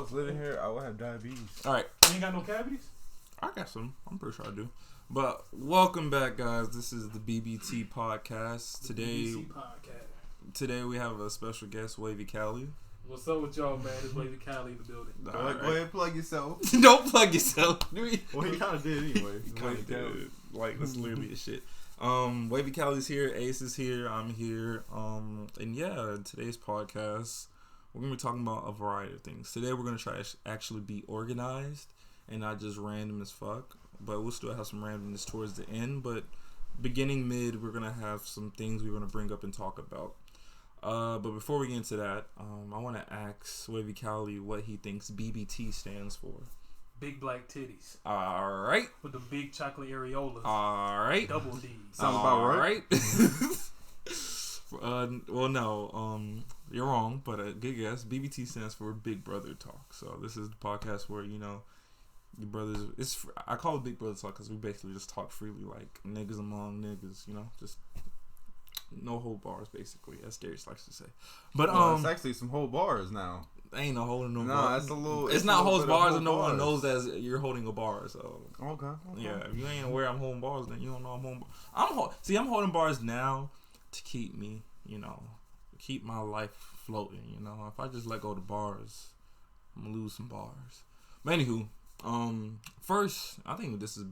was living here, I would have diabetes. All right. You ain't got no cavities? I got some. I'm pretty sure I do. But welcome back, guys. This is the BBT podcast. Today we have a special guest, wavycali. What's up with y'all, man? It's wavycali in the building. Go ahead and plug yourself. Don't plug yourself. Well, he kind of did anyway. He kind of did. Like, that's literally the shit. Wavycali's here. Ace is here. I'm here. And yeah, today's podcast, we're going to be talking about a variety of things. Today we're going to try to actually be organized and not just random as fuck. But we'll still have some randomness towards the end. But beginning mid, we're going to have some things we're going to bring up and talk about. But before we get into that, I want to ask wavycali what he thinks BBT stands for. Big black titties. All right. With the big chocolate areolas. All right. Double D's. Sounds about right. Well, no. You're wrong, but a good guess. BBT stands for Big Brother Talk. So this is the podcast where, you know, your brothers. I call it Big Brother Talk because we basically just talk freely, like niggas among niggas. You know, just no hold bars, basically, as Darius likes to say. But it's actually some whole bars now. Ain't no holding no No, bar. that's a little. It's not holds bars, and no one knows that you're holding a bar. So okay. Yeah, if you ain't aware I'm holding bars, then you don't know I'm holding. I'm holding bars now to keep me, you know, keep my life floating. You know, if I just let go of the bars, I'm gonna lose some bars. But anywho, first, I think this is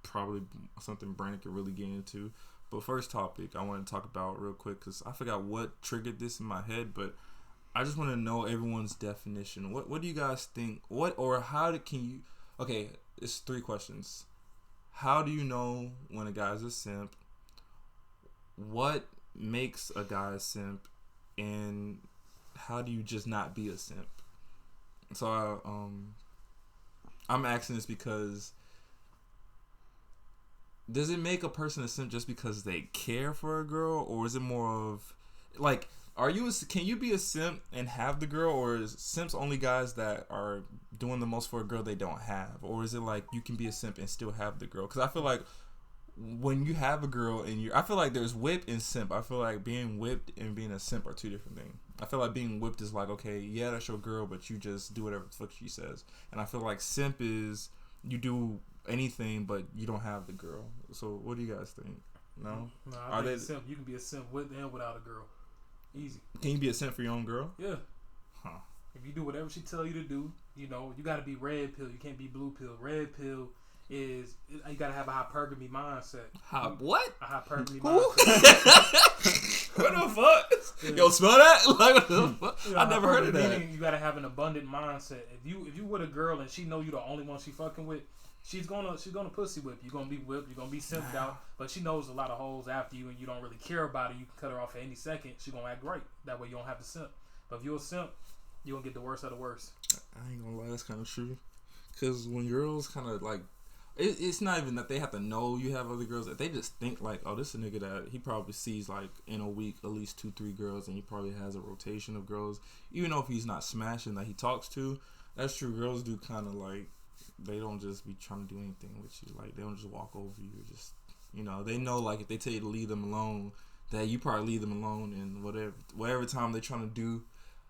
probably something Brandon could really get into. But first topic I want to talk about real quick because I forgot what triggered this in my head, but I just want to know everyone's definition. What do you guys think? Okay, it's 3 questions. How do you know when a guy's a simp? What makes a guy a simp? And how do you just not be a simp? So I'm asking this because does it make a person a simp just because they care for a girl, or is it more of like, can you be a simp and have the girl, or is simps only guys that are doing the most for a girl they don't have, or is it like you can be a simp and still have the girl? Because I feel like when you have a girl and I feel like there's whip and simp. I feel like being whipped and being a simp are 2 different things. I feel like being whipped is like, okay, yeah, that's your girl, but you just do whatever the fuck she says. And I feel like simp is you do anything but you don't have the girl. So what do you guys think? No, I think simp. You can be a simp with and without a girl. Easy. Can you be a simp for your own girl? Yeah. Huh. If you do whatever she tell you to do, you know, you got to be red pill. You can't be blue pill. Red pill is you got to have a hypergamy mindset. What? A hypergamy mindset. What the fuck? Yeah. Yo, smell that? Like, what the fuck? You know, I never heard of that. You got to have an abundant mindset. If you with a girl and she know you the only one she fucking with, she's gonna pussy whip. You're gonna be whipped. You're gonna be simped out. But she knows a lot of hoes after you, and you don't really care about her. You can cut her off at any second. She's gonna act great. That way you don't have to simp. But if you're a simp, you're gonna get the worst of the worst. I ain't gonna lie, that's kind of true. Cause when girls kind of like, it's not even that they have to know you have other girls. They just think like, oh, this is a nigga that he probably sees like in a week at least 2-3 girls, and he probably has a rotation of girls. Even though if he's not smashing that he talks to, that's true. Girls do kind of like. They don't just be trying to do anything with you. Like, they don't just walk over you. Just, you know, they know, like, if they tell you to leave them alone, that you probably leave them alone in whatever time they're trying to do.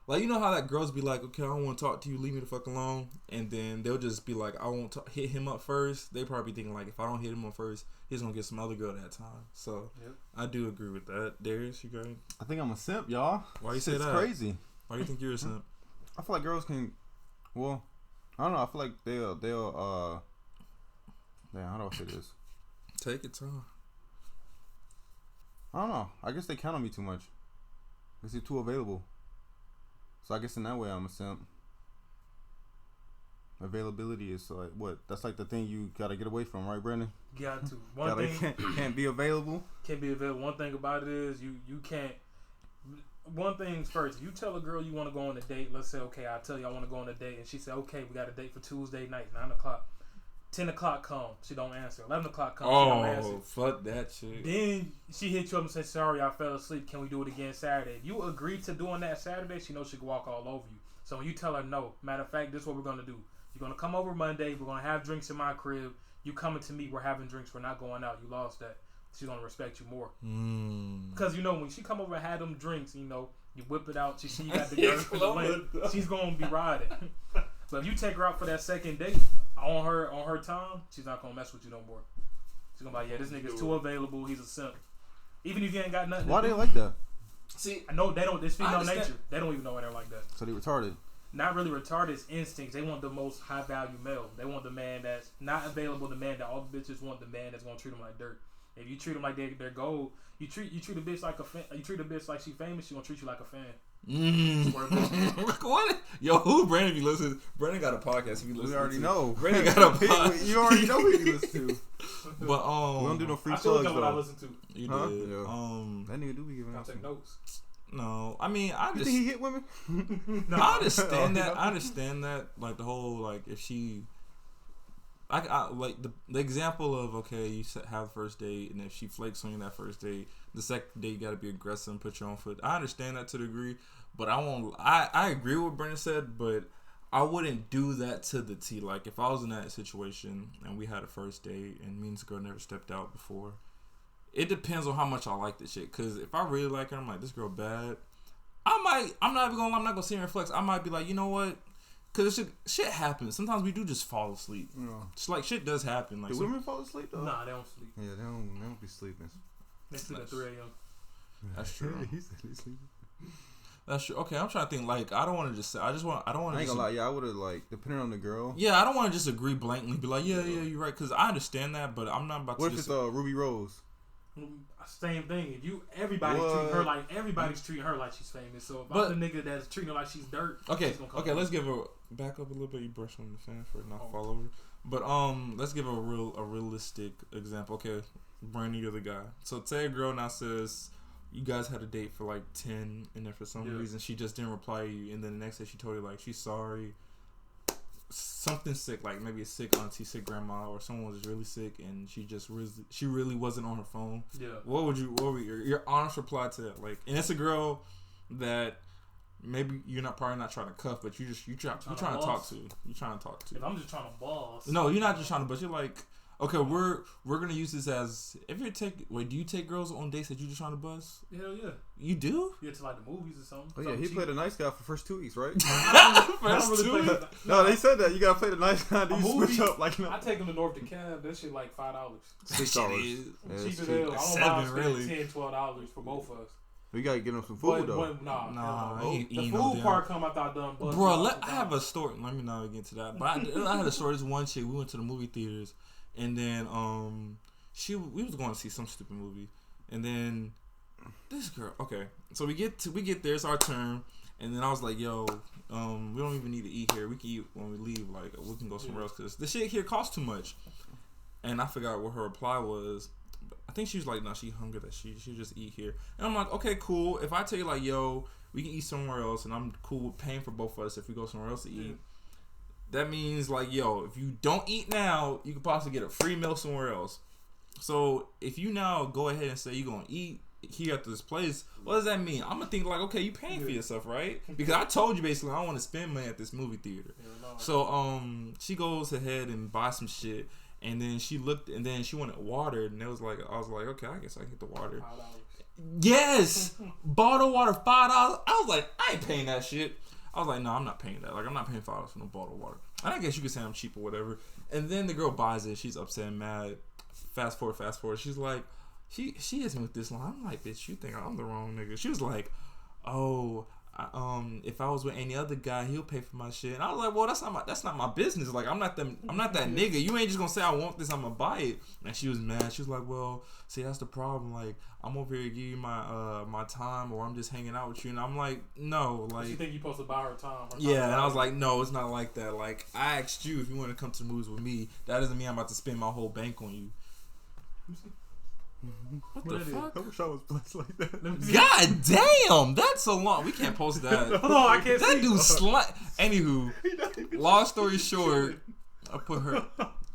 Like, you know how that girls be like, okay, I don't want to talk to you, leave me the fuck alone. And then they'll just be like, I won't hit him up first. They probably be thinking, like, if I don't hit him up first, he's going to get some other girl that time. So, yep. I do agree with that. Darius, you got it? I think I'm a simp, y'all. Why you say that? It's crazy. Why do you think you're a simp? I feel like girls can, well, I don't know. I feel like they'll damn, how do I say this? Take your time. I don't know. I guess they count on me too much. I guess they're too available. So I guess in that way I'm a simp. Availability is like what? That's like the thing you gotta get away from, right, Brandon? Got to. Can't be available. Can't be available. One thing about it is you can't. One thing's first, if you tell a girl you want to go on a date, let's say, okay, I tell you I want to go on a date, and she said, okay, we got a date for Tuesday night, 9 o'clock. 10 o'clock come, she don't answer. 11 o'clock come, she don't answer. Oh, fuck that shit. Then she hit you up and says, sorry, I fell asleep. Can we do it again Saturday? If you agree to doing that Saturday, she knows she can walk all over you. So when you tell her no, matter of fact, this is what we're going to do. You're going to come over Monday. We're going to have drinks in my crib. You coming to me, we're having drinks. We're not going out. You lost that. She's going to respect you more. Because, you know, when she come over and have them drinks, you know, you whip it out. She see you got the girl for the lamp. She's going to be riding. But if you take her out for that second date on her time, she's not gonna mess with you no more. She's gonna be like, yeah, this nigga's too available. He's a simp. Even if you ain't got nothing. Why they like that? See, I know they don't. It's female nature. They don't even know why they're like that. So they retarded. Not really retarded. It's instincts. They want the most high value male. They want the man that's not available. The man that all the bitches want. The man that's gonna treat them like dirt. If you treat them like they're gold, you treat a bitch like you treat a bitch like she famous. She gonna treat you like a fan. What? Yo, who Brandon be listening? Brandon got a podcast. If you listen, We already know. Brandon got a podcast. You already know who you listen to. But We don't do no free I still plugs know what I though. listen to. You Huh? did. Yeah. That nigga do be giving I'll us take some. notes. No, I mean, I You just think he hit women? No. I understand that. I understand that. Like the whole if she, I like the example of okay, you have the first date, and if she flakes on you that first date, the second date you got to be aggressive and put your own foot. I understand that to the degree, but I won't. I agree with what Brendan said, but I wouldn't do that to the T. Like if I was in that situation and we had a first date and me and this girl never stepped out before. It depends on how much I like this shit. Cause if I really like her, I'm like, this girl bad. I'm not even gonna lie, I'm not gonna see her flex. I might be like, you know what? Cause shit happens. Sometimes we do just fall asleep. Yeah. It's like shit does happen. Like do women fall asleep though? Nah, they don't sleep. Yeah, they don't be sleeping. They sleep at 3 a.m. That's true. He said he's sleeping. That's true. Okay, I'm trying to think. Like, I don't want to just say. I don't want to. I ain't gonna lie. Yeah, I would have depending on the girl. Yeah, I don't want to just agree blankly. Be like, yeah, you're right. Cause I understand that, but I'm not about What to. if it's Ruby Rose? Same thing. If everybody's treating her like she's famous. So if I'm the nigga that's treating her like she's dirt. Okay. Let's give her back up a little bit. You brush on the fan for it not fall over. But let's give her a realistic example. Okay, Brandon, you're the guy. So say a girl now says you guys had a date for like 10, and then for some reason she just didn't reply to you, and then the next day she told you like she's sorry. Something sick, like maybe a sick auntie, sick grandma, or someone was really sick, and she really wasn't on her phone. Yeah. What would your honest reply to that? Like, and it's a girl that maybe you're probably not trying to cuff, but you're trying to talk to. You're trying to talk to. If I'm just trying to boss. No, you're not just trying to. But you're like, okay, we're gonna use this as if you do you take girls on dates that you just trying to buzz? Hell yeah. You do? Yeah, to like the movies or something. Oh yeah, he played a nice guy for the first 2 weeks, right? No, they said that you gotta play the nice guy. You switch up like. I take them to North DeKalb. That shit like $5. $6. Cheap as hell. I don't mind spending $10, $12 for both of us. We gotta get them some food though. Nah. The food part come after I done. Bro, I have a story. Let me not get into that. But I had a story. This one chick, we went to the movie theaters, and then we was going to see some stupid movie, and then this girl. Okay, so we get there. It's our turn, and then I was like, yo, we don't even need to eat here. We can eat when we leave. Like we can go somewhere else because the shit here costs too much. And I forgot what her reply was. I think she was like, no, she hungry that she just eat here. And I'm like, okay, cool. If I tell you like, yo, we can eat somewhere else, and I'm cool with paying for both of us if we go somewhere else to eat. That means like, yo, if you don't eat now, you could possibly get a free meal somewhere else. So if you now go ahead and say you're gonna eat here at this place, what does that mean? I'm gonna think like, okay, you paying for yourself, right? Because I told you basically I don't want to spend money at this movie theater. So she goes ahead and buys some shit. And then she looked, and then she wanted water, and I was like, okay, I guess I can get the water. $5. Yes, bottled water, $5. I was like, I ain't paying that shit. I was like, no, I'm not paying that. Like, I'm not paying $5 for no bottled water. And I guess you could say I'm cheap or whatever. And then the girl buys it. She's upset and mad. Fast forward. She's like, she hits me with this line. I'm like, bitch, you think I'm the wrong nigga? She was like, oh. If I was with any other guy, he'll pay for my shit. And I was like, well, that's not my business. Like, I'm not that nigga. You ain't just gonna say I want this, I'm gonna buy it. And she was mad. She was like, well, see, that's the problem. Like, I'm over here to give you my time, or I'm just hanging out with you. And I'm like, no, like. She think you supposed to buy her time. Yeah, and I was like, no, it's not like that. Like, I asked you if you want to come to the movies with me. That doesn't mean I'm about to spend my whole bank on you. What the fuck? I wish I was blessed like that. God damn, that's so long. We can't post that. Hold on, I can't that see. dude Anywho, long story short, I put her.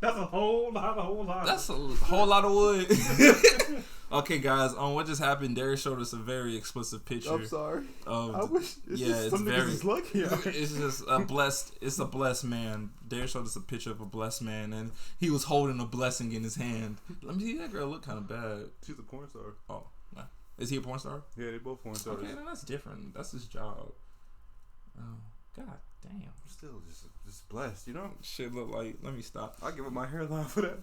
That's a whole lot. That's a whole lot of wood. Okay, guys. What just happened? Darius showed us a very explicit picture. I'm sorry. I wish. It's very. Is lucky. It's just a blessed. It's a blessed man. Darius showed us a picture of a blessed man, and he was holding a blessing in his hand. Let me see. That girl look kind of bad. She's a porn star. Oh, is he a porn star? Yeah, they both porn stars. Okay, then that's different. That's his job. Oh. God damn. Still just blessed, you know. Shit look like. Let me stop. I give up my hairline for that.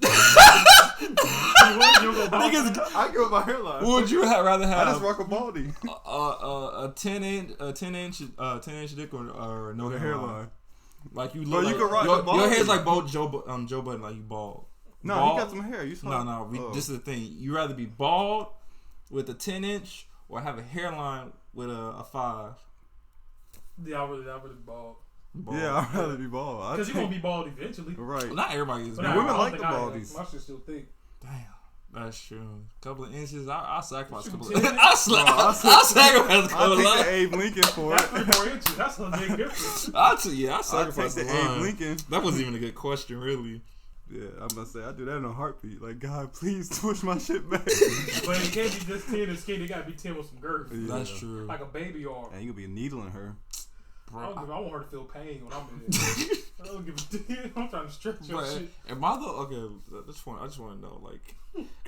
Niggas, I give up my hairline. what would you rather have? I just rock a baldy. A 10-inch dick or no hairline. Like you look. Bro, you like, can rock a baldy. your hair's like Joe Budden, like you bald. No, bald? he got some hair. You saw? No. This is the thing. You rather be bald with a 10-inch or have a hairline with a 5. Yeah, I really bald. Yeah, I'd rather be bald. Because you're going to be bald eventually. Right. Well, not everybody is. But women like the baldies. My shit's still thick. Damn. That's true. Couple of inches, I'll sacrifice a couple. I'll I'll sacrifice a couple. I'll take the Abe Lincoln for That's it. 3 more inches. That's a big difference. I'll sacrifice I'll take the the line. Abe Lincoln. That wasn't even a good question, really. Yeah, I'm gonna say I do that in a heartbeat. Like, God, please push my shit back. But it can't be just 10 and skinny. It got to be 10 with some girth. Yeah. That's true. Like a baby arm. And you could be needling her. I want her to feel pain when I'm in it. I don't give a damn. I'm trying to stretch your shit. Am I the okay? I just want to know, like,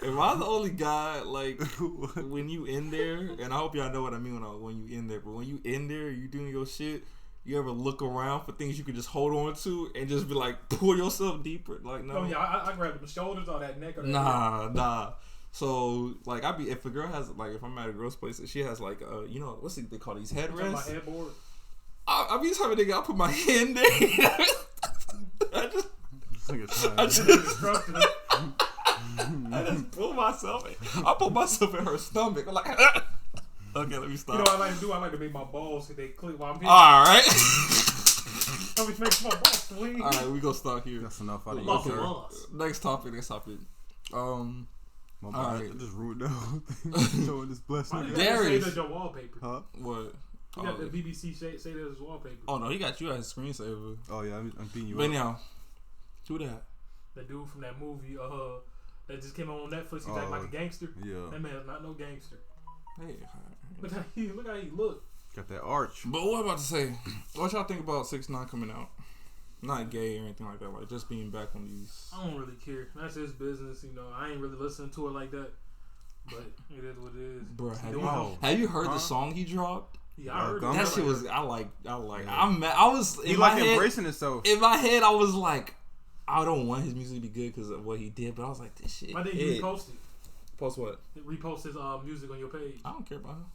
am I the only guy like when you in there? And I hope y'all know what I mean when you in there. But when you in there, you doing your shit. You ever look around for things you can just hold on to and just be like, pull yourself deeper? Like, no. Oh yeah, I grab the shoulders or that neck or that Nah. So like, if a girl has like, if I'm at a girl's place and she has like, you know, what's they call these headrests? my headboard. I be having nigga, I put my hand there. I just pull myself in. I put myself in her stomach. I'm like, okay, let me stop. You know what I like to do? I like to make my balls so they click while I'm here. Alright. I always make my balls swing. Alright, we gonna start here. That's enough out of you, Muscle sir. balls. Next topic. My Alright. I just ruined the whole thing. Showing this blessed Why did nigga. you say Darius. that's your wallpaper? Huh? What? You got the BBC say that as wallpaper. Oh no, he got you as a screensaver. Oh yeah, I'm beating you But up. now, who that? The dude from that movie, that just came on Netflix. He's acting like a gangster. Yeah. That man is not no gangster. Hey. Look how he look. Got that arch. But what I'm about to say? What y'all think about 6ix9ine coming out? Not gay or anything like that. Like just being back on these. I don't really care. That's his business. You know, I ain't really listening to it like that. But it is what it is. Bro, Wow. have you heard the song he dropped? Yeah, I heard Gumbo? That shit was I like. I'm mad. I was He in my like head. embracing himself. In my head, I was like, I don't want his music to be good because of what he did. But I was like, this shit. Why didn't you repost it? Post what? Repost his music on your page. I don't care about him.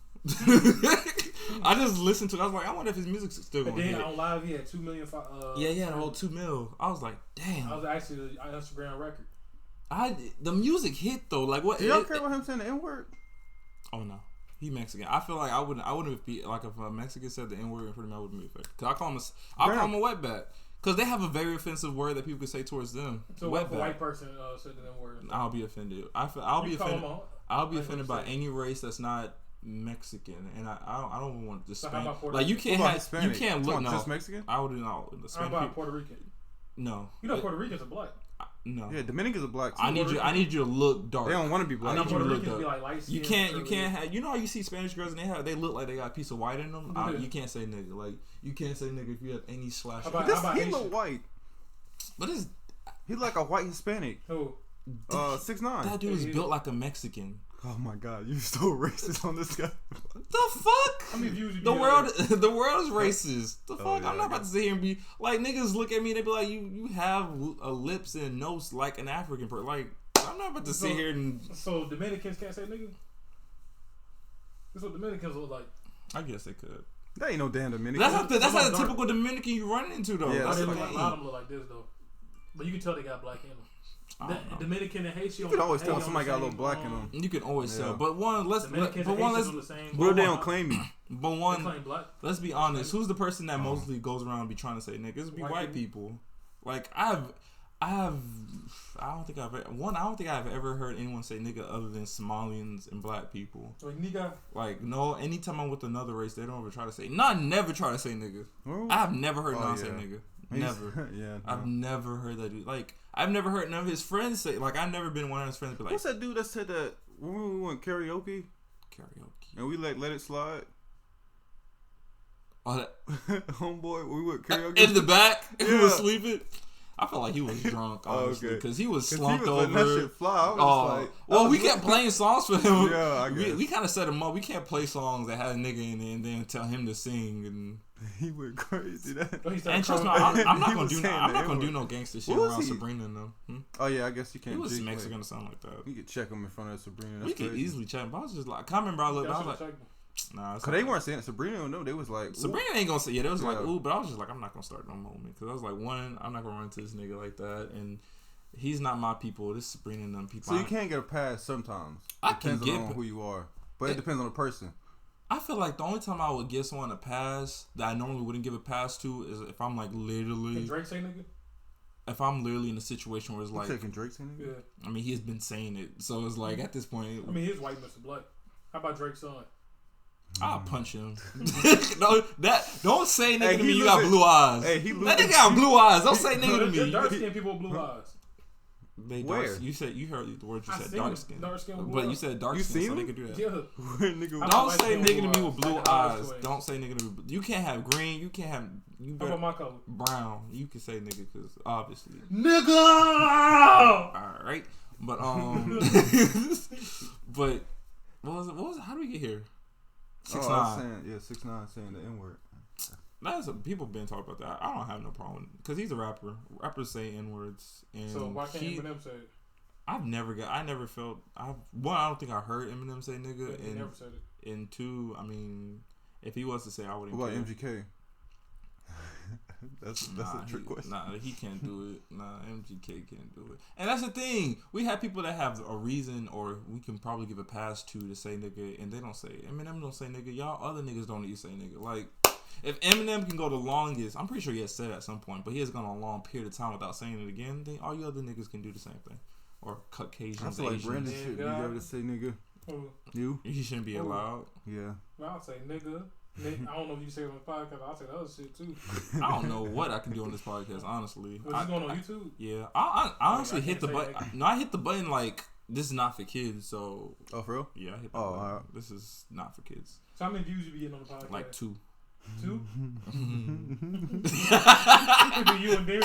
I just listened to it. I was like, I wonder if his music's still And going then to on live, he had 2 million. Yeah, he had a whole 2 mil. I was like, damn. I was actually the Instagram record. The music hit though. Like what? Do y'all care about him saying the N-word? Oh no, he Mexican. I feel like I wouldn't be like if a Mexican said the N-word in front of me, I wouldn't be affected. Cause I call him a wetback. Cause they have a very offensive word that people can say towards them. So what if a white person said the N-word? I'll be offended. I'll be offended by any race that's not Mexican, and I don't want to Spanish. Like you can't look just Mexican. I wouldn't know. How about Puerto Rican? No. You know Puerto Ricans are black. No. Yeah, Dominicans are black too. I need you to look dark. They don't want to be black. I need you to Puerto look Ricans dark. be like light You can't have. You know how you see Spanish girls and they look like they got a piece of white in them. You can't say nigga. Like you can't say nigga if you have any slash. He look white. But he like a white Hispanic. Who? 6ix9ine. That dude is built like a Mexican. Oh my god, you so racist on this guy. The fuck? How many views you the world is racist. The fuck? Yeah, I'm not about to sit here and be like niggas look at me. They be like, you have lips and nose like an African person. Like I'm not about to sit here and. So Dominicans can't say nigga. That's what Dominicans look like. I guess they could. That ain't no damn Dominican. That's not the typical Dominican you run into though. Yeah, A lot of like, them look like this though. But you can tell they got black in them. Dominican and Haitian. You can always tell somebody got a little black in them. You can always tell. But let's What if they don't claim me? But let's be honest. Who's the person that mostly goes around and be trying to say niggas? It'd be white people. Like I don't think I've ever heard anyone say nigga other than Somalians and black people. Like nigga. Like no, anytime I'm with another race, they don't ever try to say. Never try to say nigga. Oh. I have never heard say nigga. Never. Yeah. I've never heard that dude. Like I've never heard none of his friends say. Like I've never been one of his friends be like. What's that dude that said that when we went karaoke and we let it slide? Oh, that homeboy, we went karaoke in the back. Who was sleeping? I felt like he was drunk, honestly, okay. because he was 'Cause slumped he was letting over. that shit fly. I was just like, well, we kept playing songs for him. Yeah, I guess. We kind of set him up. We can't play songs that had a nigga in it and then tell him to sing. And he went crazy. and trust me, I'm not gonna do. I'm not gonna do N-word. no gangster shit What was around he? Sabrina and them. Oh yeah, I guess you can't. He was jig Mexican it. or something like that. You could check him in front of Sabrina. That's We could crazy. easily check, but I was just like, I remember I looked. I was like, nah. Cause they weren't saying it. Sabrina don't know. They was like, ooh. Sabrina ain't gonna say. Yeah, they was like, Yeah. ooh, but I was just like, I'm not gonna start no moment because I was like, one, I'm not gonna run into this nigga like that, and he's not my people. This is Sabrina and them people. So you can't get a pass sometimes. I can Depends get on who you are, but it depends on the person. I feel like the only time I would give someone a pass that I normally wouldn't give a pass to is if I'm like literally. Can Drake say nigga? If I'm literally in a situation where it's like, Can Drake say nigga? Yeah. I mean, he's been saying it, so it's like at this point, I mean, he's white Mr. Black. How about Drake's son? I'll punch him. No, don't say nigga Hey, to he me. You got losing- blue eyes. Hey, he that losing- nigga got blue eyes. Don't say nigga to There's me. dark skinned people with blue eyes. They Where? dark, you heard the word you I said seen dark him. skin. Dark skin with blue But you eyes. said dark You skin, seen so they him? could do that. Yeah. Nigga, I Don't like say blue nigga to me eyes. with blue Like eyes eyes. twins. Don't say nigga to me. You can't have green. You can't have. You How better about my color? brown. You can say nigga because obviously. Nigga! All right, but but what was it? How do we get here? 6ix9ine. I was saying, yeah, 6ix9ine saying the N word. That's people been talking about that. I don't have no problem because he's a rapper. Rappers say N words, and So why can't Eminem say it? I never felt. One, I don't think I heard Eminem say nigga, Yeah, he and never said it. and two, I mean, if he was to say, I wouldn't. What about care. MGK? that's a trick question. Nah, he can't do it. Nah, MGK can't do it. And that's the thing. We have people that have a reason, or we can probably give a pass to say nigga, and they don't say it. Eminem don't say nigga. Y'all other niggas don't need to say nigga. Like, if Eminem can go the longest, I'm pretty sure he has said it at some point, but he has gone a long period of time without saying it again, then all you other niggas can do the same thing. Or Caucasians, I feel like Asians. Brandon should be able to say nigga. You? He shouldn't be allowed. Yeah. Well, I'll say nigga. I don't know if you say it on the podcast. I'll say the other shit too. I don't know what I can do on this podcast, honestly. Was this going on YouTube? Yeah. I honestly I hit the can't say button. No, I hit the button like, this is not for kids, so. Oh, for real? Yeah, I hit the Oh, button. alright. This is not for kids. So how many views you be getting on the podcast? Like 2. 2? No, Do you and Derek?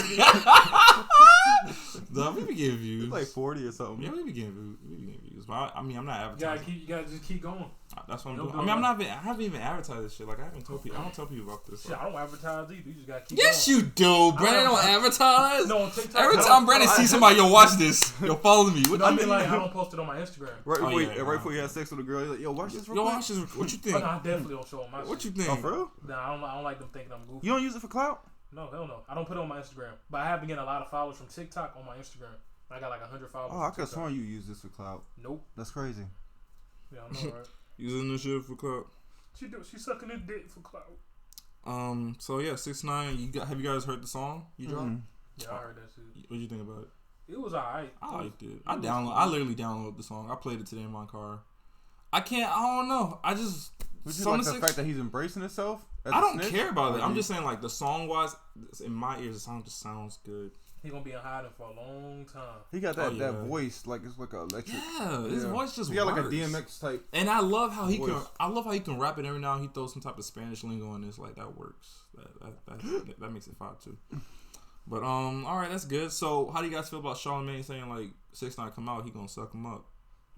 we be getting views. It's like 40 or something. Yeah, we be getting views. But I mean, I'm not advertising. You gotta just keep going. That's what I'm It'll doing. I mean, I haven't even advertised this shit. Like, I don't tell people about this. Shit, I don't advertise either. You just gotta keep Yes, going. you do. Brandon don't advertise. No, on TikTok. Every time Brandon sees somebody, yo, watch this. Yo, follow me. What No, I you mean, mean? like, I don't post it on my Instagram. Right before you had sex with a girl, you're like, yo, watch this real Yo, quick. watch this. What you But think? no, I definitely don't show on my What you shit. think? Oh, for real? Nah, I don't like them thinking I'm goofy. You don't use it for clout? No, hell no. I don't put it on my Instagram. But I have been getting a lot of followers from TikTok on my Instagram. I got like 100 followers. Oh, I on could have TikTok. sworn you use this for clout. Nope. That's crazy. Yeah, I know, right? Using this shit for club. She sucking his dick for clout. So yeah, 6ix9ine. Have you guys heard the song you dropped? Mhm. Yeah, I heard that shit. What did you think about it? It was alright. I liked it. I literally downloaded the song. I played it today in my car. I don't know. I just. Would you some like of the the fact that he's embracing himself? as I a don't snitch? care about it. Or I'm you- just saying, like, the song wise, in my ears, the song just sounds good. He gonna be in hiding for a long time. He got Oh, that yeah. voice, like it's like an electric. Yeah, his voice just He got like a works. DMX type. And I love how he voice. can. I love how he can rap it every now and he throws some type of Spanish lingo in this. Like, that works. That makes it fire too. But all right, that's good. So how do you guys feel about Charlemagne saying like 6ix9ine come out, he gonna suck him up?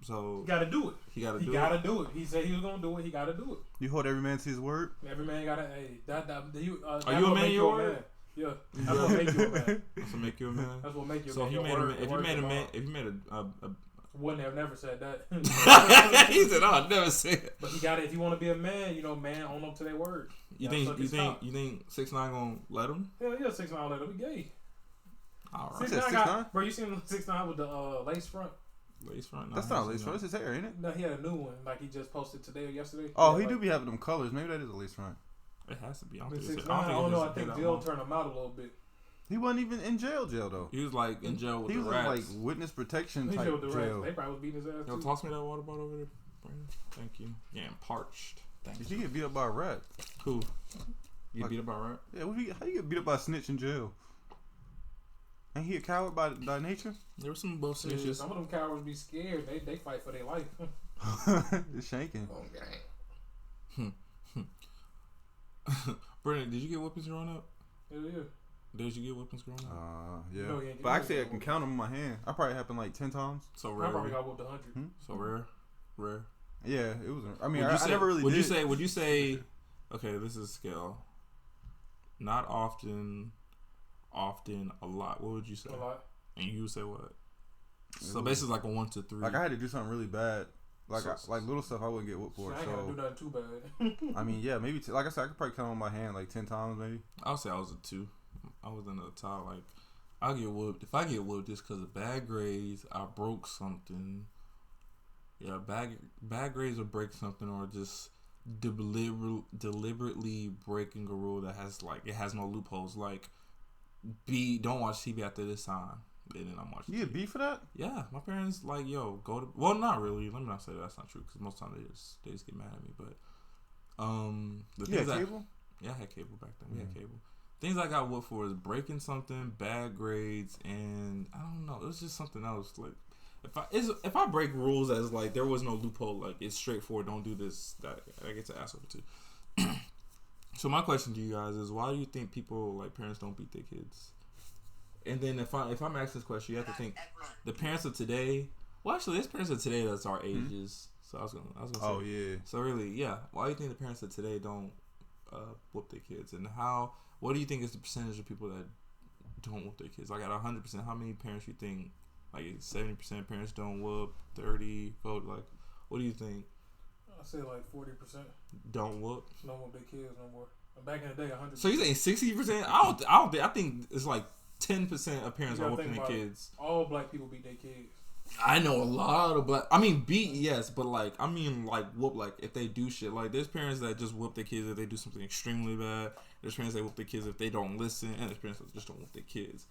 So He gotta do it. he gotta He do gotta it. do it. He said he was gonna do it. He gotta do it. You hold every man to his word. Every man gotta. Hey, that you. Are you a man? Your word? Man. Yeah, that's what make you a man. That's what make you a man. That's what make you a So man. if Your you made a word- man, your if you word made a is man, law. if you made a Wouldn't have never said that. he said, "I'll never say it." But you got to if you want to be a man, you know, man own up to their word. You gotta think suck you his think cock. you think 6ix9ine gonna let him? Hell yeah, 6ix9ine let him be gay. All He right, said 6ix9ine 6ix9ine? got, bro. You seen 6ix9ine with the lace front? lace front. No, That's I not ain't lace seen front. that. That's his hair, ain't it? No, he had a new one. Like he just posted today or yesterday. Oh, Yeah, he do like, be having them colors. Maybe that is a lace front. It has to be. I don't with think it's. 6ix9ine, I don't know. I it's think that Jill long. turned him out a little bit. He wasn't even in jail though. He was like in jail with He the was in rats. like witness protection He type jailed the rest. jail. They probably was beating his ass Yo, too. toss me that water bottle over there, Brandon. Thank you. Yeah, I'm parched. Thank Did you. you get beat up by a rat? Cool. You Like- beat up by right? Yeah, how you get beat up by a snitch in jail? Ain't he a coward by nature? There were some both Shit, snitches. some of them cowards be scared. They fight for their life. It's shanking. Brandon, did you get whippings growing up? Hell yeah. Did you get whippings growing up? Yeah. No, But actually, I can count them on my hand. I probably happened like 10 times. So I rare. probably got whooped 100. So rare. Yeah, it was. I mean, I never really would did. Would you say? Okay, this is scale. Not often, a lot. What would you say? A lot. And you would say what? So basically, like a 1 to 3. Like I had to do something really bad. Like like little stuff I wouldn't get whooped for. I ain't gotta do nothing too bad. I mean, yeah, maybe like I said, I could probably count on my hand like 10 times maybe. I would say I was a 2. I was in the top. Like I'll get whooped. If I get whooped, it's because of bad grades. I broke something. Yeah, bad grades or break something, or just deliberately breaking a rule that has no loopholes. Like don't watch TV after this time. And then I'm watching. You get beef for that? Yeah, my parents like, yo, go to. Well, not really. Let me not say that's not true because most times they just get mad at me. But the you things had cable? I had cable back then. We had cable. Things I got whooped for is breaking something, bad grades, and I don't know. It was just something else. Like if I break rules as like there was no loophole, like it's straightforward. Don't do this. That I get to ask over to. So my question to you guys is, why do you think people like parents don't beat their kids? And then if I'm asking this question, you have to think the parents of today. Well, actually, there's parents of today that's our ages. So I was gonna say. Oh yeah. So really, yeah. Why do you think the parents of today don't whoop their kids? And what do you think is the percentage of people that don't whoop their kids? Like at 100%, how many parents you think? Like 70% parents don't whoop, 30 vote. Like, what do you think? I say like 40% don't whoop. don't whoop their kids no more. Back in the day, 100%. So you saying 60%? I think it's like 10% of parents are whooping their kids. All black people beat their kids. I know a lot of black. I mean, beat, yes, but like whoop. Like if they do shit. Like there's parents that just whoop their kids if they do something extremely bad. There's parents that whoop their kids if they don't listen, and there's parents that just don't whoop their kids.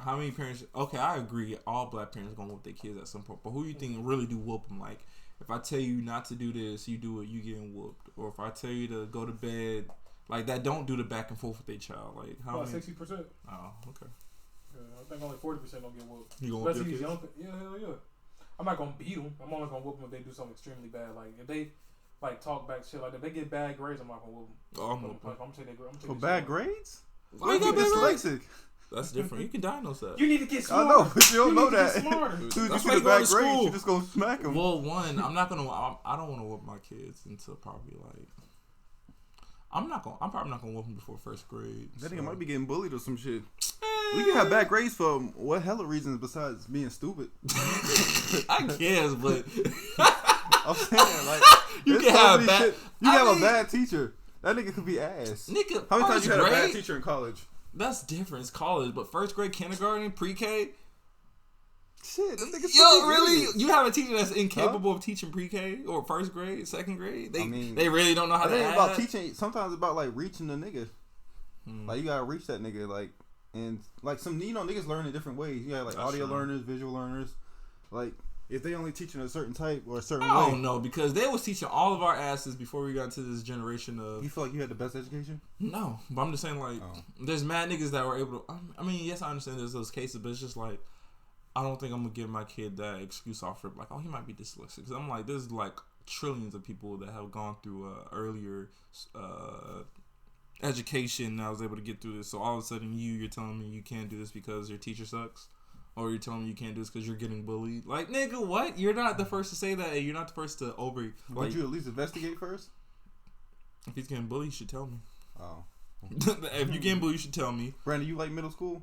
How many parents? Okay, I agree. All black parents are gonna whoop their kids at some point. But who you think really do whoop them? Like if I tell you not to do this, you do it, you getting whooped. Or if I tell you to go to bed, like that, don't do the back and forth with their child. Like how about many? 60%. Oh, okay. Yeah, I think only 40% don't get whooped. You gonna whoop your kids? Yeah, hell yeah. I'm not gonna beat them. I'm only gonna whoop them if they do something extremely bad. Like if they like talk back shit like that. If they get bad grades, I'm not gonna whoop them. Oh, I'm gonna take their grades. For bad grades? Why you got bad grades? Dyslexic. That's different. You can diagnose that. You need to get smarter. I know, but you don't know that. Dude, That's you why get you go bad to school. grades, you just gonna smack them. Well, one, I don't want to whoop my kids until probably like. I'm probably not gonna whoop them before first grade. That nigga might be getting bullied or some shit. We can have bad grades for what hella reasons besides being stupid. I guess, but I'm saying like you can have bad. Shit. You have a bad teacher. That nigga could be ass. Nigga, how many times you had a bad grade? teacher in college? That's different. It's college, but first grade, kindergarten, pre-K. Shit, that nigga's Yo, really? You have a teacher that's incapable of teaching pre-K or first grade, second grade? They really don't know how to add. About teaching. Sometimes it's about like reaching the nigga. Like you gotta reach that nigga. Like and like some niggas learn in different ways. You got like audio learners, visual learners. Like if they only teaching a certain type or a certain way. I don't know because they was teaching all of our asses before we got into this generation of. You feel like you had the best education? No, but I'm just saying like there's mad niggas that were able to. I mean, yes, I understand there's those cases, but it's just like. I don't think I'm gonna give my kid that excuse off for like, oh, he might be dyslexic. Because I'm like, there's like trillions of people that have gone through earlier education. And I was able to get through this. So all of a sudden, you're telling me you can't do this because your teacher sucks, or you're telling me you can't do this because you're getting bullied. Like, nigga, what? You're not the first to say that. And you're not the first to Would you at least investigate first? If he's getting bullied, you should tell me. Oh. If you're getting bullied, you should tell me. Brandon, you like middle school?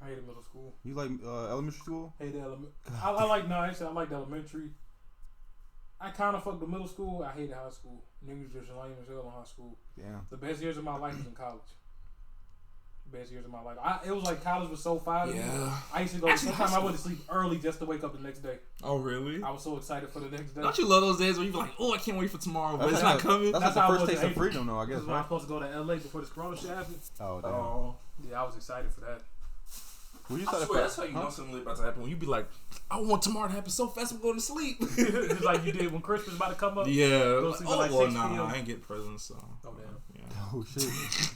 I hated middle school. You like elementary school? Hated elementary. I like elementary. I kind of fucked with middle school. I hated high school. Niggas just lame as hell in high school. Yeah. The best years of my life was in college. Best years of my life. It was like college was so fire to me. I used to go. Sometimes I went to sleep early just to wake up the next day. Oh really? I was so excited for the next day. Don't you love those days where you be like, oh, I can't wait for tomorrow, but it's not coming. That's like the first taste of freedom, though. I guess. Right? I was supposed to go to LA before this Corona shit happened. Oh damn. Oh yeah, I was excited for that. I swear, that's how you know something about to happen. When you be like, I want tomorrow to happen so fast I'm going to sleep. Just like you did when Christmas about to come up. Yeah. I ain't get presents, so. Oh, damn. Yeah. Oh, shit.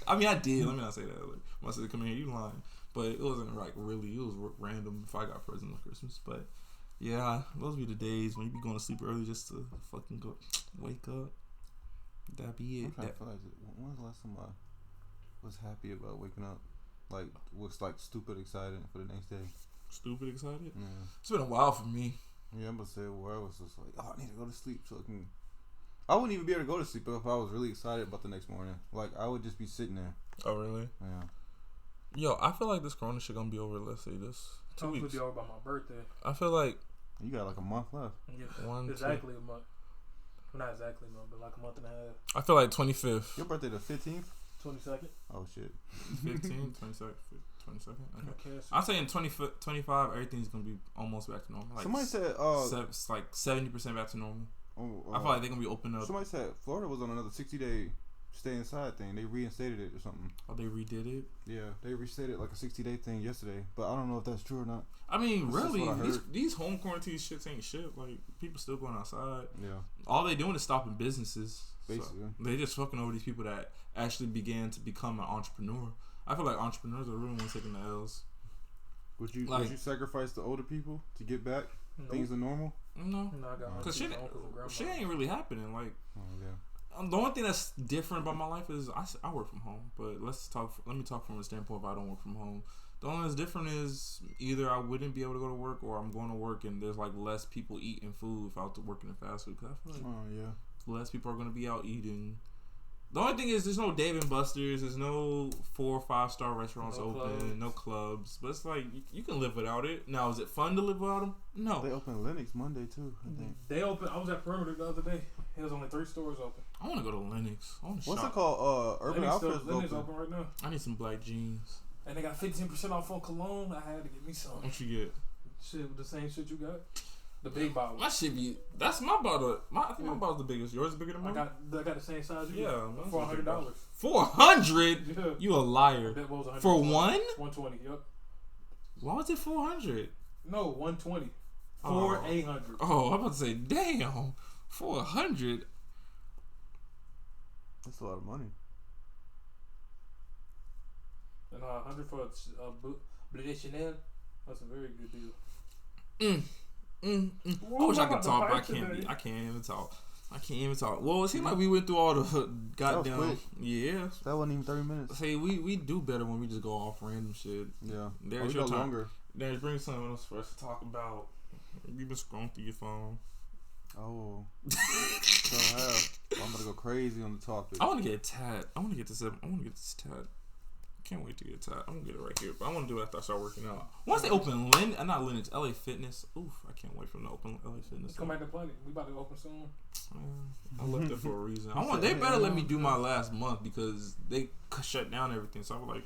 I mean, I did. Let me not say that. Like, my sister come in here, you lying. But it wasn't like really, it was random if I got presents on Christmas. But yeah, those be the days when you be going to sleep early just to fucking go wake up. That be it. When was the last time I was happy about waking up? Like, was like stupid excited for the next day. Stupid excited? Yeah. It's been a while for me. Yeah, I'm gonna say where I was just like, oh, I need to go to sleep so I can. I wouldn't even be able to go to sleep if I was really excited about the next morning. Like, I would just be sitting there. Oh, really? Yeah. Yo, I feel like this corona shit gonna be over, let's say this 2 weeks. It'll be over by my birthday. I feel like... You got like a month left. Yeah, exactly a month. Well, not exactly a month, but like a month and a half. I feel like 25th. Your birthday the 15th? 22nd. Oh, shit. 15, 22nd. Okay. Okay. I'm saying 25, everything's gonna be almost back to normal. Like Somebody said, it's like 70% back to normal. I feel like they're gonna be open up. Somebody said Florida was on another 60-day stay inside thing. They reinstated it or something. Oh, they redid it? Yeah, they restated like a 60-day thing yesterday, but I don't know if that's true or not. I mean, That's really, these home quarantine shits ain't shit. Like, people still going outside. Yeah. All they doing is stopping businesses. Basically. So they just fucking over these people that actually began to become an entrepreneur. I feel like entrepreneurs are really ones taking the L's. Would you sacrifice the older people to get back? Nope. Things are normal? No, I got because shit ain't really happening. Like, oh, yeah. The only thing that's different about my life is I work from home. But let me talk from a standpoint if I don't work from home. The only thing that's different is either I wouldn't be able to go to work or I'm going to work and there's like less people eating food if I was working in fast food. Cause I feel like less people are going to be out eating. The only thing is there's no Dave and Buster's. There's no 4 or 5 star restaurants open. No clubs. But it's like you can live without it. Now, is it fun to live without them? No. They open Linux Monday too, I think. They open. I was at Perimeter the other day. There's only 3 stores open. I want to go to Linux. I want to What's shop. it called? Urban Outfitters Linux open right now. I need some black jeans. And they got 15% off on cologne. I had to get me some. What you get? Shit, the same shit you got. The big bottle. My shit be. That's my bottle. I think my bottle's the biggest. Yours is bigger than mine. I got the same size you. Yeah, $400. $400? Yeah. You a liar. That was For one? 120. Yep. Why was it 400? No, 120. For 800. Oh, I'm about to say, damn, 400. That's a lot of money. And 100 for Bleu Chanel. That's a very good deal. I wish I could talk, but I can't even talk. Well, it seemed like we went through all the goddamn. Yeah. That wasn't even 30 minutes. Hey, we do better when we just go off random shit. Yeah. There's your time. Longer. There's bring something else for us to talk about. You've been scrolling through your phone. Oh. I'm gonna go crazy on the topic. I want to get a tat. I want to get this tat. Can't wait to get a tat. I'm gonna get it right here, but I want to do it after I start working out. Once they open not Linux, LA Fitness. Oof, I can't wait for them to open LA Fitness. Come back to Planet. We about to open soon. I left it for a reason. They better let me do my last month because they shut down everything. So I was like,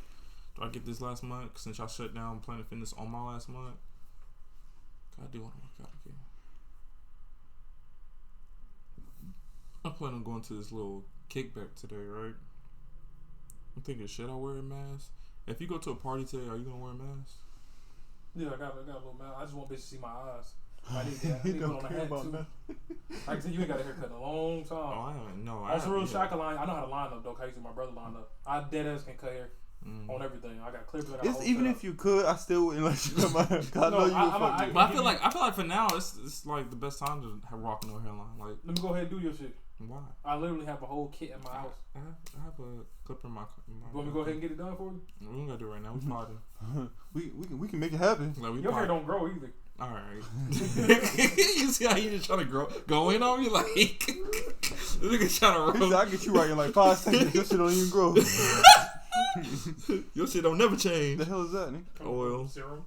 do I get this last month since y'all shut down Planet Fitness on my last month? I do want to work out again. I plan on going to this little kickback today, right? I'm thinking, should I wear a mask? If you go to a party today, are you gonna wear a mask? Yeah, I got a little mask. I just want bitches to see my eyes. I need to put on a hat too. Like I said, you ain't got a haircut in a long time. Oh, I haven't. No, I real shit. I can line. I know how to line up though. Cause I used to my brother line up. I dead ass can cut hair on everything. I got clippers. Even if you could, I still wouldn't let you come out. But I feel like for now, it's like the best time to rock no hairline. Like, let me go ahead and do your shit. Why? I literally have a whole kit in my house. I have a clipper in my. You want me to go ahead and get it done for you? We don't gotta do it right now. We potting. we can make it happen. Like, your hair don't grow either. All right. You see how you just trying to go in on me like this nigga trying to roll. I'll get you right in like 5 seconds. Your shit don't even grow. Your shit don't never change. The hell is that, nigga? Oil. Serum.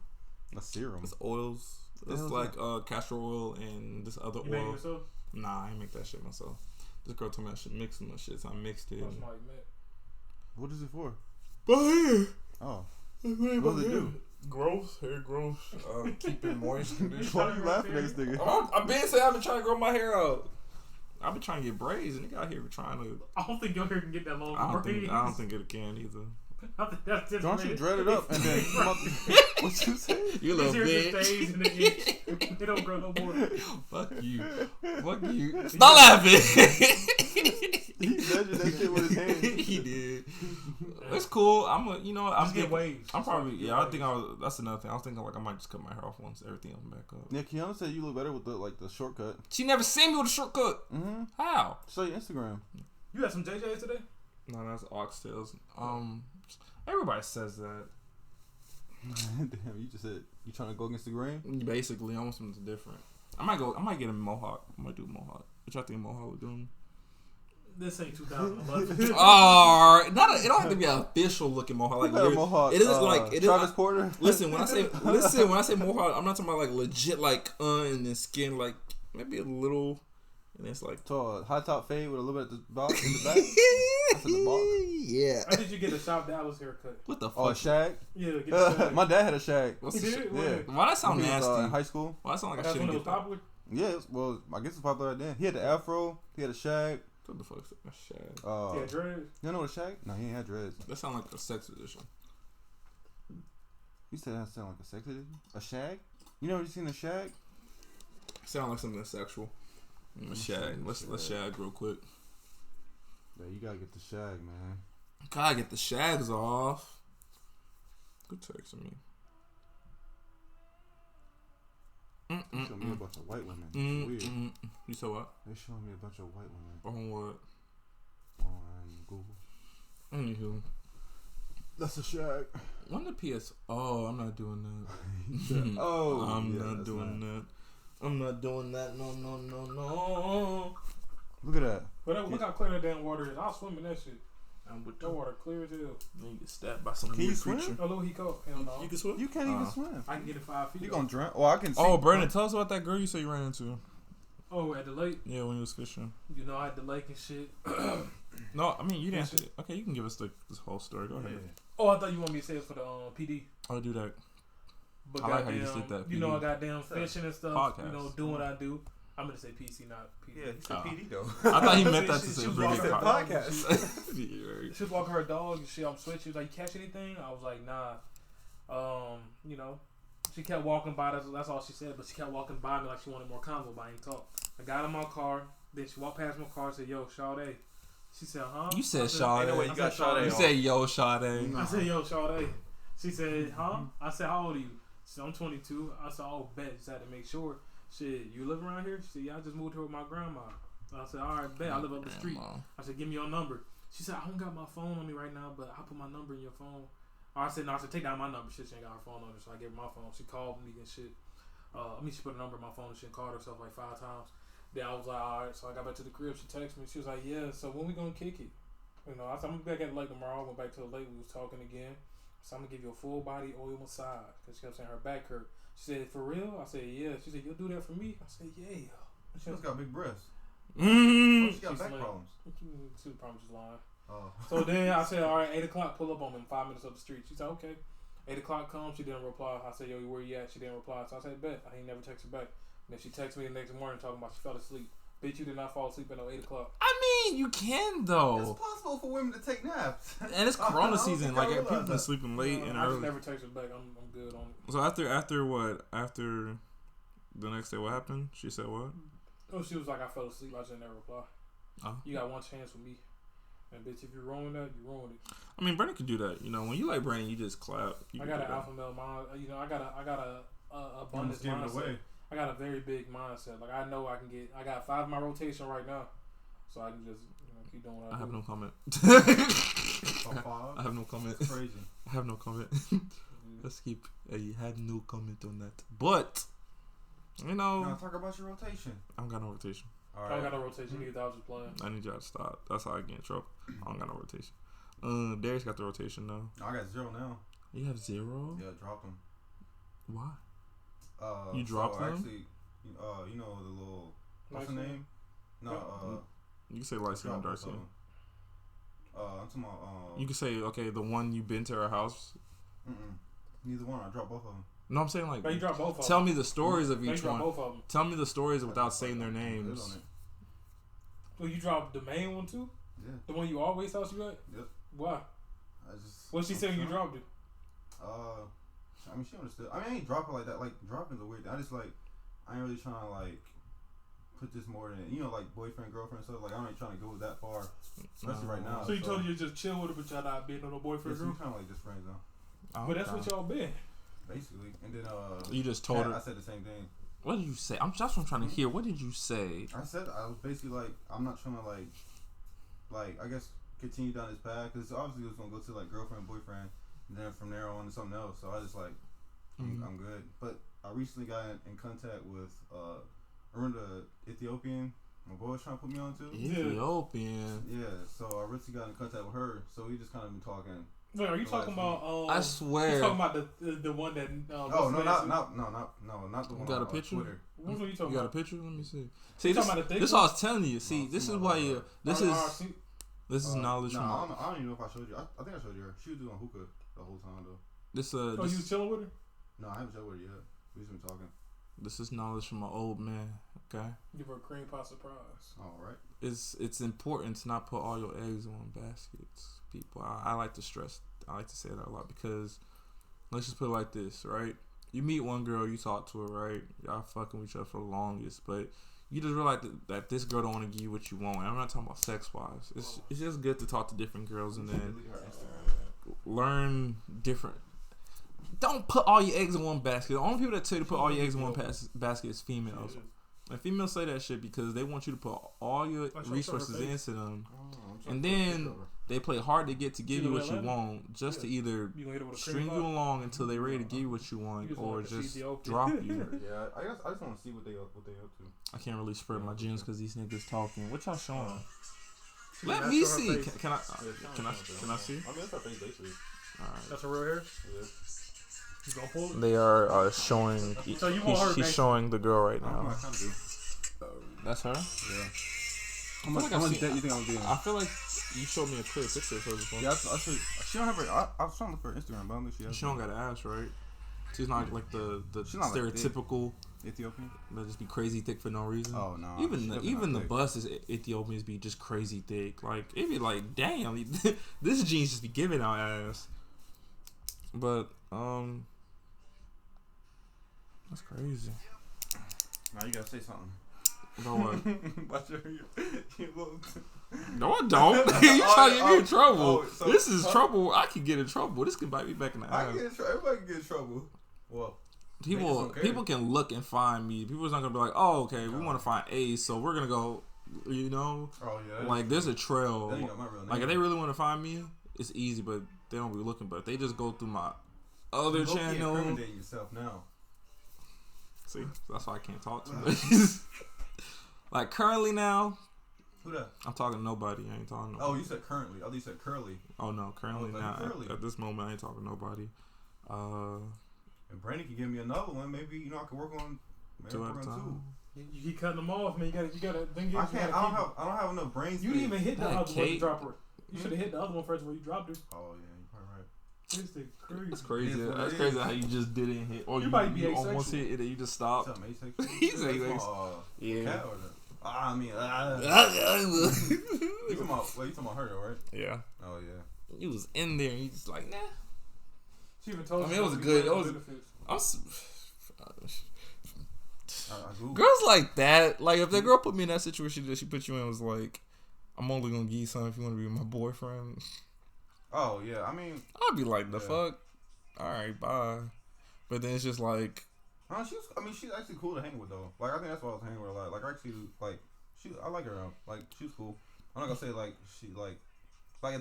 A serum. It's oils. It's like castor oil and this other oil. You make it yourself? Nah, I ain't make that shit myself. This girl told me I should mix my shit, so I mixed it. What is it for? My hair. Oh. What does it do? Growth, hair growth, keep it moist. Why are you laughing at this nigga? I've been saying I've been trying to grow my hair out. I've been trying to get braids, and nigga out here trying to. I don't think your hair can get that long. I don't think it can either. I think that's just. Don't you dread it up and then come up? What you say? You little bitch. They don't grow no more. Fuck you. Stop laughing. He measured that shit with his hand. He did. It's cool. I'm get waves. I'm probably that's another thing. I was thinking like I might just cut my hair off once everything else back up. Yeah, Kiana said you look better with the shortcut. She never seen me with a shortcut. How? Show your Instagram. You had some JJs today? No, that's oxtails. Everybody says that. Damn, you just said you trying to go against the grain. Basically, I want something different. I might get a mohawk. I might do a mohawk. What y'all think mohawk would do? This ain't 2011. Alright, it don't have to be an official looking mohawk. Like mohawk. It isn't like it Travis is. Porter. Listen, when I say mohawk, I'm not talking about like legit like and then skin like maybe a little, and it's like so high top fade with a little bit at the bottom in the back. That's at the bottom. Yeah. How did you get a South Dallas haircut? What the fuck? Oh, a shag. Yeah, get the shag. My dad had a shag. What's He the did? shit? Yeah. Why that sound When he was, nasty? in high school. Why that sound like I That's when shouldn't it was get that? popular? Yeah, well, I guess it's popular right then. He had the afro. He had a shag. What the fuck's a shag? Yeah, dreads. You know what a shag? No, he ain't had dreads. That sound like a sex edition. You said that sound like a sex edition? A shag? You never seen a shag? Sound like something sexual. A shag. Let's shag real quick. Yeah, you gotta get the shag, man. Gotta get the shags off. Who texted me? They showed me a bunch of white women. It's weird. You said what? They showing me a bunch of white women On what? on Google. Anywho. That's a shag. When the PS... Oh, I'm not doing that. Oh, I'm yeah, not doing that. I'm not doing that. No. Look at that. But look how clear that damn water is. I'll swim in that shit. I'm with That water clear as hell. Then you get stabbed by some Can you weird swim? creature. A little Hiko. Hell no. You can swim? You can't even swim. I can get it 5 feet. You gonna drown? Oh, I can see. Oh, Brandon, tell us about that girl you said you ran into. Oh, at the lake. Yeah, when you was fishing. You know, I had the lake and shit. No, I mean, you didn't say... Okay, you can give us this whole story. Go ahead. Oh, I thought you wanted me to say it for the PD. I'll do that. But I like how you goddamn, just did that, you know, PD. I goddamn fishing and stuff. Podcast. You know, doing what I do. I'm gonna say PC, not PD. Yeah, he said PD though. I thought he meant that to She say was really walking her podcast. dog. Yeah, She was walking her dog and shit. I'm switching. She was like, "You catch anything?" I was like, "Nah." You know, she kept walking by. That's all she said. But she kept walking by me like she wanted more convo, but I ain't talk. I got in my car. Then she walked past my car and said, "Yo, Sade." She said, "Huh?" You said I said, Sade. "Ain't no way you got Sade You on. said yo, Sade. I said, "Yo, Sade." She said, "Huh?" I said, "How old are you?" She said, "I'm 22." I said, "Oh, bet." Just had to make sure. Shit, you live around here? She said, "Yeah, I just moved here with my grandma." I said, "All right, bet. I live up the street." I said, "Give me your number." She said, "I don't got my phone on me right now, but I'll put my number in your phone." I said, "No." I said, "Take down my number." She ain't got her phone on her, so I gave her my phone. She called me and shit. She put a number in my phone and she called herself like 5 times. Then I was like, all right. So I got back to the crib. She texted me. She was like, "Yeah, so when we gonna kick it?" You know, I said, "I'm gonna be back at the lake tomorrow." I went back to the lake. We was talking again. So I'm gonna give you a full body oil massage because she kept saying her back hurt. She said, "For real?" I said, "Yeah." She said, "You'll do that for me?" I said, "Yeah." She just got big breasts. Mm. Oh, she got back problems. She was probably just lying. Oh. So then I said, "All right, 8 o'clock, pull up on me 5 minutes up the street." She said, "Okay." 8 o'clock comes, she didn't reply. I said, "Yo, where you at?" She didn't reply. So I said, "Bet." I ain't never text her back. And then she texted me the next morning talking about she fell asleep. Bitch, you did not fall asleep at no 8 o'clock. I mean, you can though. It's possible for women to take naps. And it's Corona season. Like people people been sleeping late and I just early. never text her back. I'm good on it. So after what? After the next day, what happened? She said what? Oh, she was like, "I fell asleep." I just never reply. Oh. You got one chance with me. And bitch, if you ruin that, you ruined it. I mean, Brandon could do that. You know, when you like Brandon, you just clap. You I can got do an that. alpha male mind. You know, I got a abundance Give it mindset. away. I got a very big mindset. Like I know I can get. I got 5 in my rotation right now, so I can just keep doing what I I do. have no comment. Oh, I have no comment. crazy. I have no comment. Let's keep. I have no comment on that. But you know, Now talk about your rotation. I don't got no rotation. All I right. don't got no rotation either. I was just playing. I need y'all to stop. That's how I get in trouble. I don't got no rotation. Darius got the rotation though. I got 0 now. You have 0? Yeah, drop them. Why? You dropped them? Actually, you know the little what's the Nice name? No, You can say light skin and dark skin. I'm talking about You can say okay, the one you been to her house. Neither one. I dropped both of them. No, I'm saying like. But you dropped both of them. Tell me the stories of You each dropped one. both of them. Tell me the stories without saying their names. Well, you dropped the main one too. Yeah. The one you always thought you at. Yep. Why? I just. What she said when you dropped it? I mean, she understood. I mean, I ain't drop it like that. Like, dropping's a weird thing. I just, like, I ain't really trying to, like, put this more than, you know, like, boyfriend, girlfriend stuff. Like, I ain't trying to go that far, especially right now. So you told her you just chill with her, but y'all not being no boyfriend, Yeah, so we girl? kind of like just friends now, But that's what y'all been. basically. And then, You just told her. I said the same thing. What did you say? That's what I'm trying to hear. What did you say? I said, I was basically like, I'm not trying to, like, I guess, continue down this path. Because obviously it was going to go to, like, girlfriend, boyfriend. And then from there on to something else. So I just, like, I'm good. But I recently got in contact with remember the Ethiopian my boy was trying to put me on to? Ethiopian. Yeah, so I recently got in contact with her, so we just kind of been talking. Wait, are you talking about? I swear. You talking about the one that? Not the one. You got a picture? Twitter. Which one you talking You got about? a picture? Let me see. See, This is what I was telling you. See, this is why you. This is knowledge from. I don't even know if I showed you. I think I showed you her. She was doing hookah the whole time though. This you was chilling with her? No, I haven't showed her yet. We just been talking. This is knowledge from an old man. Okay. Give her a cream pie surprise. All right. It's important to not put all your eggs in one basket, people. I like to stress. I like to say that a lot because let's just put it like this, right? You meet one girl, you talk to her, right? Y'all fucking with each other for the longest, but you just realize that this girl don't want to give you what you want. And I'm not talking about sex wise. It's just good to talk to different girls and then learn different. Don't put all your eggs in one basket. The only people that tell you to put all your eggs in one basket is females. And females say that shit because they want you to put all your resources into them. And then they play hard to give you what you want, just to either string you along until they're ready to give you what you want, or just drop you. Yeah, I guess I just want to see what they up to. I can't really spread my genes because these niggas talking. What y'all showing? Let me see. Can I see? I mean, that's her face basically. All right. That's her real hair. Yeah. You gonna pull it? They are showing. So you want her? He's showing the girl right now. I kind of do. That's her. Yeah. How much you think I'm doing? I feel like you showed me a clear picture of her before. Yeah, she don't have her. I was trying to look for her Instagram, but I don't think she has. She don't got an ass, right? She's not like the stereotypical Ethiopian. That just be crazy thick for no reason. Oh no. Even the buses Ethiopians be just crazy thick. Like it be like, damn, this jeans just be giving out ass. But that's crazy. Now you gotta say something. About what? About your little No, I don't. You trying to get me in trouble. So this is trouble. I can get in trouble. This can bite me back in the ass. Everybody can get in trouble. Well, people can look and find me. People's not gonna be like, oh, okay, we want to find Ace, so we're gonna go. You know, oh yeah, like there's a trail. That ain't got my real name. Like if they really want to find me, it's easy, but they don't be looking. But if they just go through my other channel. Incriminate yourself now. See, that's why I can't talk too much. Like currently now. Who that? I'm talking to nobody. I ain't talking to nobody. Oh, you said currently. Oh, you said curly. Oh no, currently now. At this moment, I ain't talking to nobody. And Brandon can give me another one. Maybe I can work on. Two at a time. You cutting them off, man. You gotta. Then I can't. I don't have enough brain space. You didn't even hit the other one to drop her. You should have hit the other one first when you dropped her. Oh yeah, you're probably right. It's crazy. That's crazy how you just didn't hit, or you almost hit it and you just stopped. He's asexual. Yeah. I mean, you talking about her though, right? Yeah. Oh yeah. You was in there and you just like, nah. She even told it was good. Girls like that, like if that girl put me in that situation that she put you in, was like, I'm only gonna give you something if you want to be my boyfriend. Oh yeah, I mean, I'd be like, the fuck, all right, bye. But then it's just like, she's actually cool to hang with though. Like I think that's why I was hanging with her a lot. Like actually, I like her. Like she's cool. I'm not gonna say like she like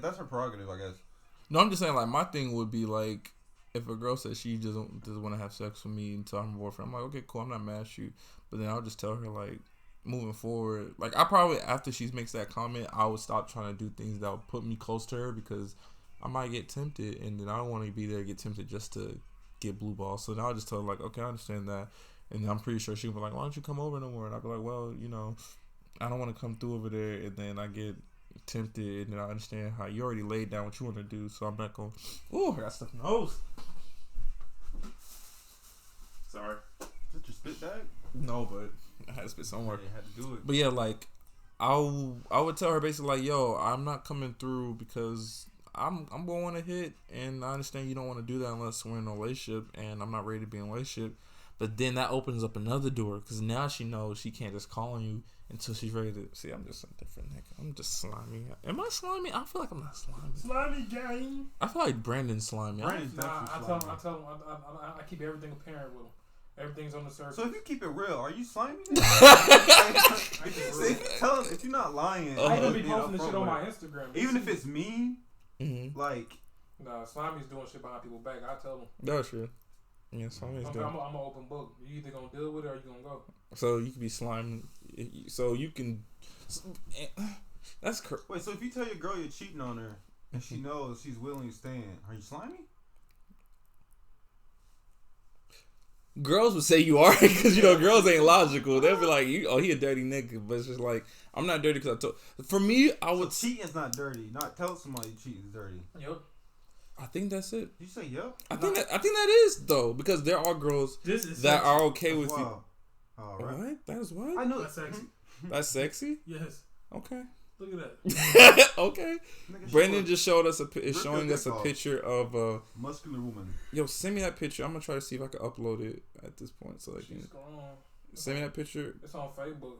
that's her prerogative, I guess. No, I'm just saying like my thing would be like, if a girl says she doesn't want to have sex with me until I'm a boyfriend, I'm like, okay, cool, I'm not mad at you. But then I'll just tell her like, moving forward, like I probably after she makes that comment, I would stop trying to do things that would put me close to her because I might get tempted, and then I don't want to be there to get tempted just to get blue balls. So now I just tell her like, okay, I understand that, and I'm pretty sure she'll be like, why don't you come over no more? And I'll be like, well, I don't want to come through over there, and then I get tempted, and then I understand how you already laid down what you want to do, so I'm not going. Ooh, I got stuff in the nose. Sorry. Is that your spit bag? No, but I had to spit somewhere. Yeah, you had to do it. But yeah, like I would tell her basically like, yo, I'm not coming through because I'm gonna want to hit, and I understand you don't want to do that unless we're in a relationship, and I'm not ready to be in a relationship. But then that opens up another door because now she knows she can't just call on you until she's ready to. See, I'm just a different nigga. I'm just slimy. Am I slimy? I feel like I'm not slimy. Slimy gang. I feel like Brandon's slimy. Brandon's definitely slimy. I tell him I keep everything apparent with him. Everything's on the surface. So if you keep it real, are you slimy? If you're not lying, I even be posting this shit on my Instagram. Even if it's mean, mm-hmm. like. Nah, Slimy's doing shit behind people's back. I tell them. That's true. Yeah, somebody's I'm doing. an open book. You either gonna deal with it or you gonna go. So you can be sliming. So you can. That's Wait, so if you tell your girl you're cheating on her and she knows she's willing to stand, are you slimy? Girls would say you are because girls ain't logical. They'll be like, he a dirty nigga, but it's just like I'm not dirty because I told. For me, I would. So cheating's not dirty. Not tell somebody cheating is dirty. Yep. I think that's it. You say yep? I think that is though because there are girls that are okay with you. All right. What? That's what? I know that's sexy. That's sexy. Yes. Okay. Look at that. Okay. Brandon just showing us a picture of a muscular woman. Yo, send me that picture. I'm gonna try to see if I can upload it at this point so I can. Send me that picture. It's on Facebook.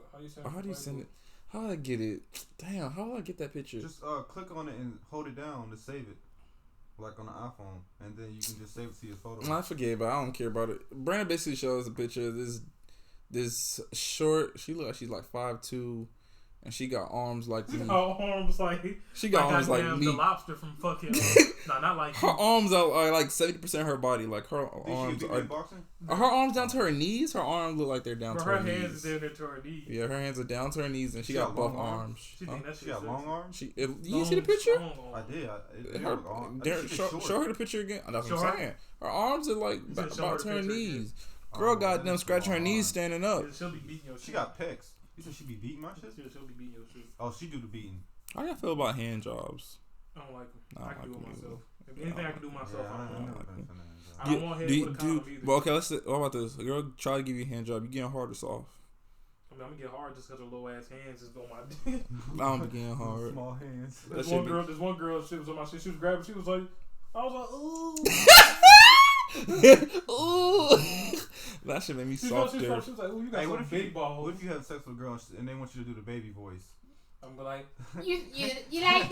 How do you send it? How do I get it? Damn, how do I get that picture? Just click on it and hold it down to save it. Like on the iPhone, and then you can just save it to your photo. I forget, but I don't care about it. Brandon basically shows a picture of this short. She look like she's like 5'2", and she got arms like me. Arms like she got arms like me. The lobster from fucking. No, not like her arms are like 70% of her body. Like her arms are. Her arms down to her knees. Her arms look like they're down to her knees. Her hands are down to her knees. Yeah, her hands are down to her knees, and she got buff arms. She got long arms. You see the picture? I did. Show her the picture again. That's what I'm saying. Her arms are like about to her knees. Girl, goddamn, scratching her knees standing up. She'll be beating your shit. She got pecs. You said she be beating my shit? She'll be beating your shit. Oh, she do the beating. How y'all feel about hand jobs? I don't like them. I can do it myself. If anything I can do myself, I don't want hands with a condom either. Well, okay, what about this? A girl try to give you a hand job. You getting hard or soft? I mean, I'm gonna get hard just because her little ass hands is on my dick. I'm getting hard. Small hands. There's one girl, she was on my shit. She was grabbing. She was like, I was like, ooh. Ooh. That shit made me softer. She was like, ooh, you got some big balls. What if you have sex with a girl and they want you to do the baby voice? I'm like, you like that? You like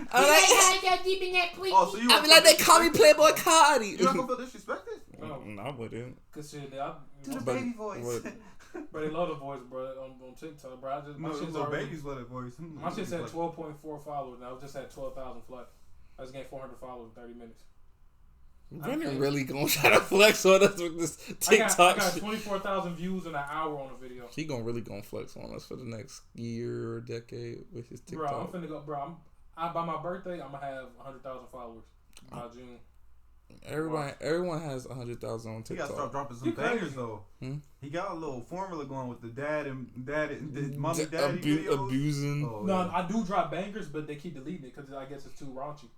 how I go deep in that pussy? Oh, so you I be like, they call me Playboy Cardi. You not gonna feel disrespected? No, I wouldn't. Cause shit, do the baby voice. Bro, they love the voice, bro, on TikTok, bro. My shit's little babies love that voice. My shit's at 12.4 followers, and I was just at 12,000 flat. I just gained 400 followers in 30 minutes. Brandon really gonna try to flex on us with this TikTok. I got 24,000 views in an hour on a video. He really gonna flex on us for the next year or decade with his TikTok. Bro, I'm finna go, bro. By my birthday, I'm gonna have 100,000 followers by June. Everyone has 100,000 on TikTok. He gotta start dropping some bangers though. He got a little formula going with the dad and mommy daddy videos. Abusing. Oh, no, yeah. I do drop bangers, but they keep deleting it because I guess it's too raunchy.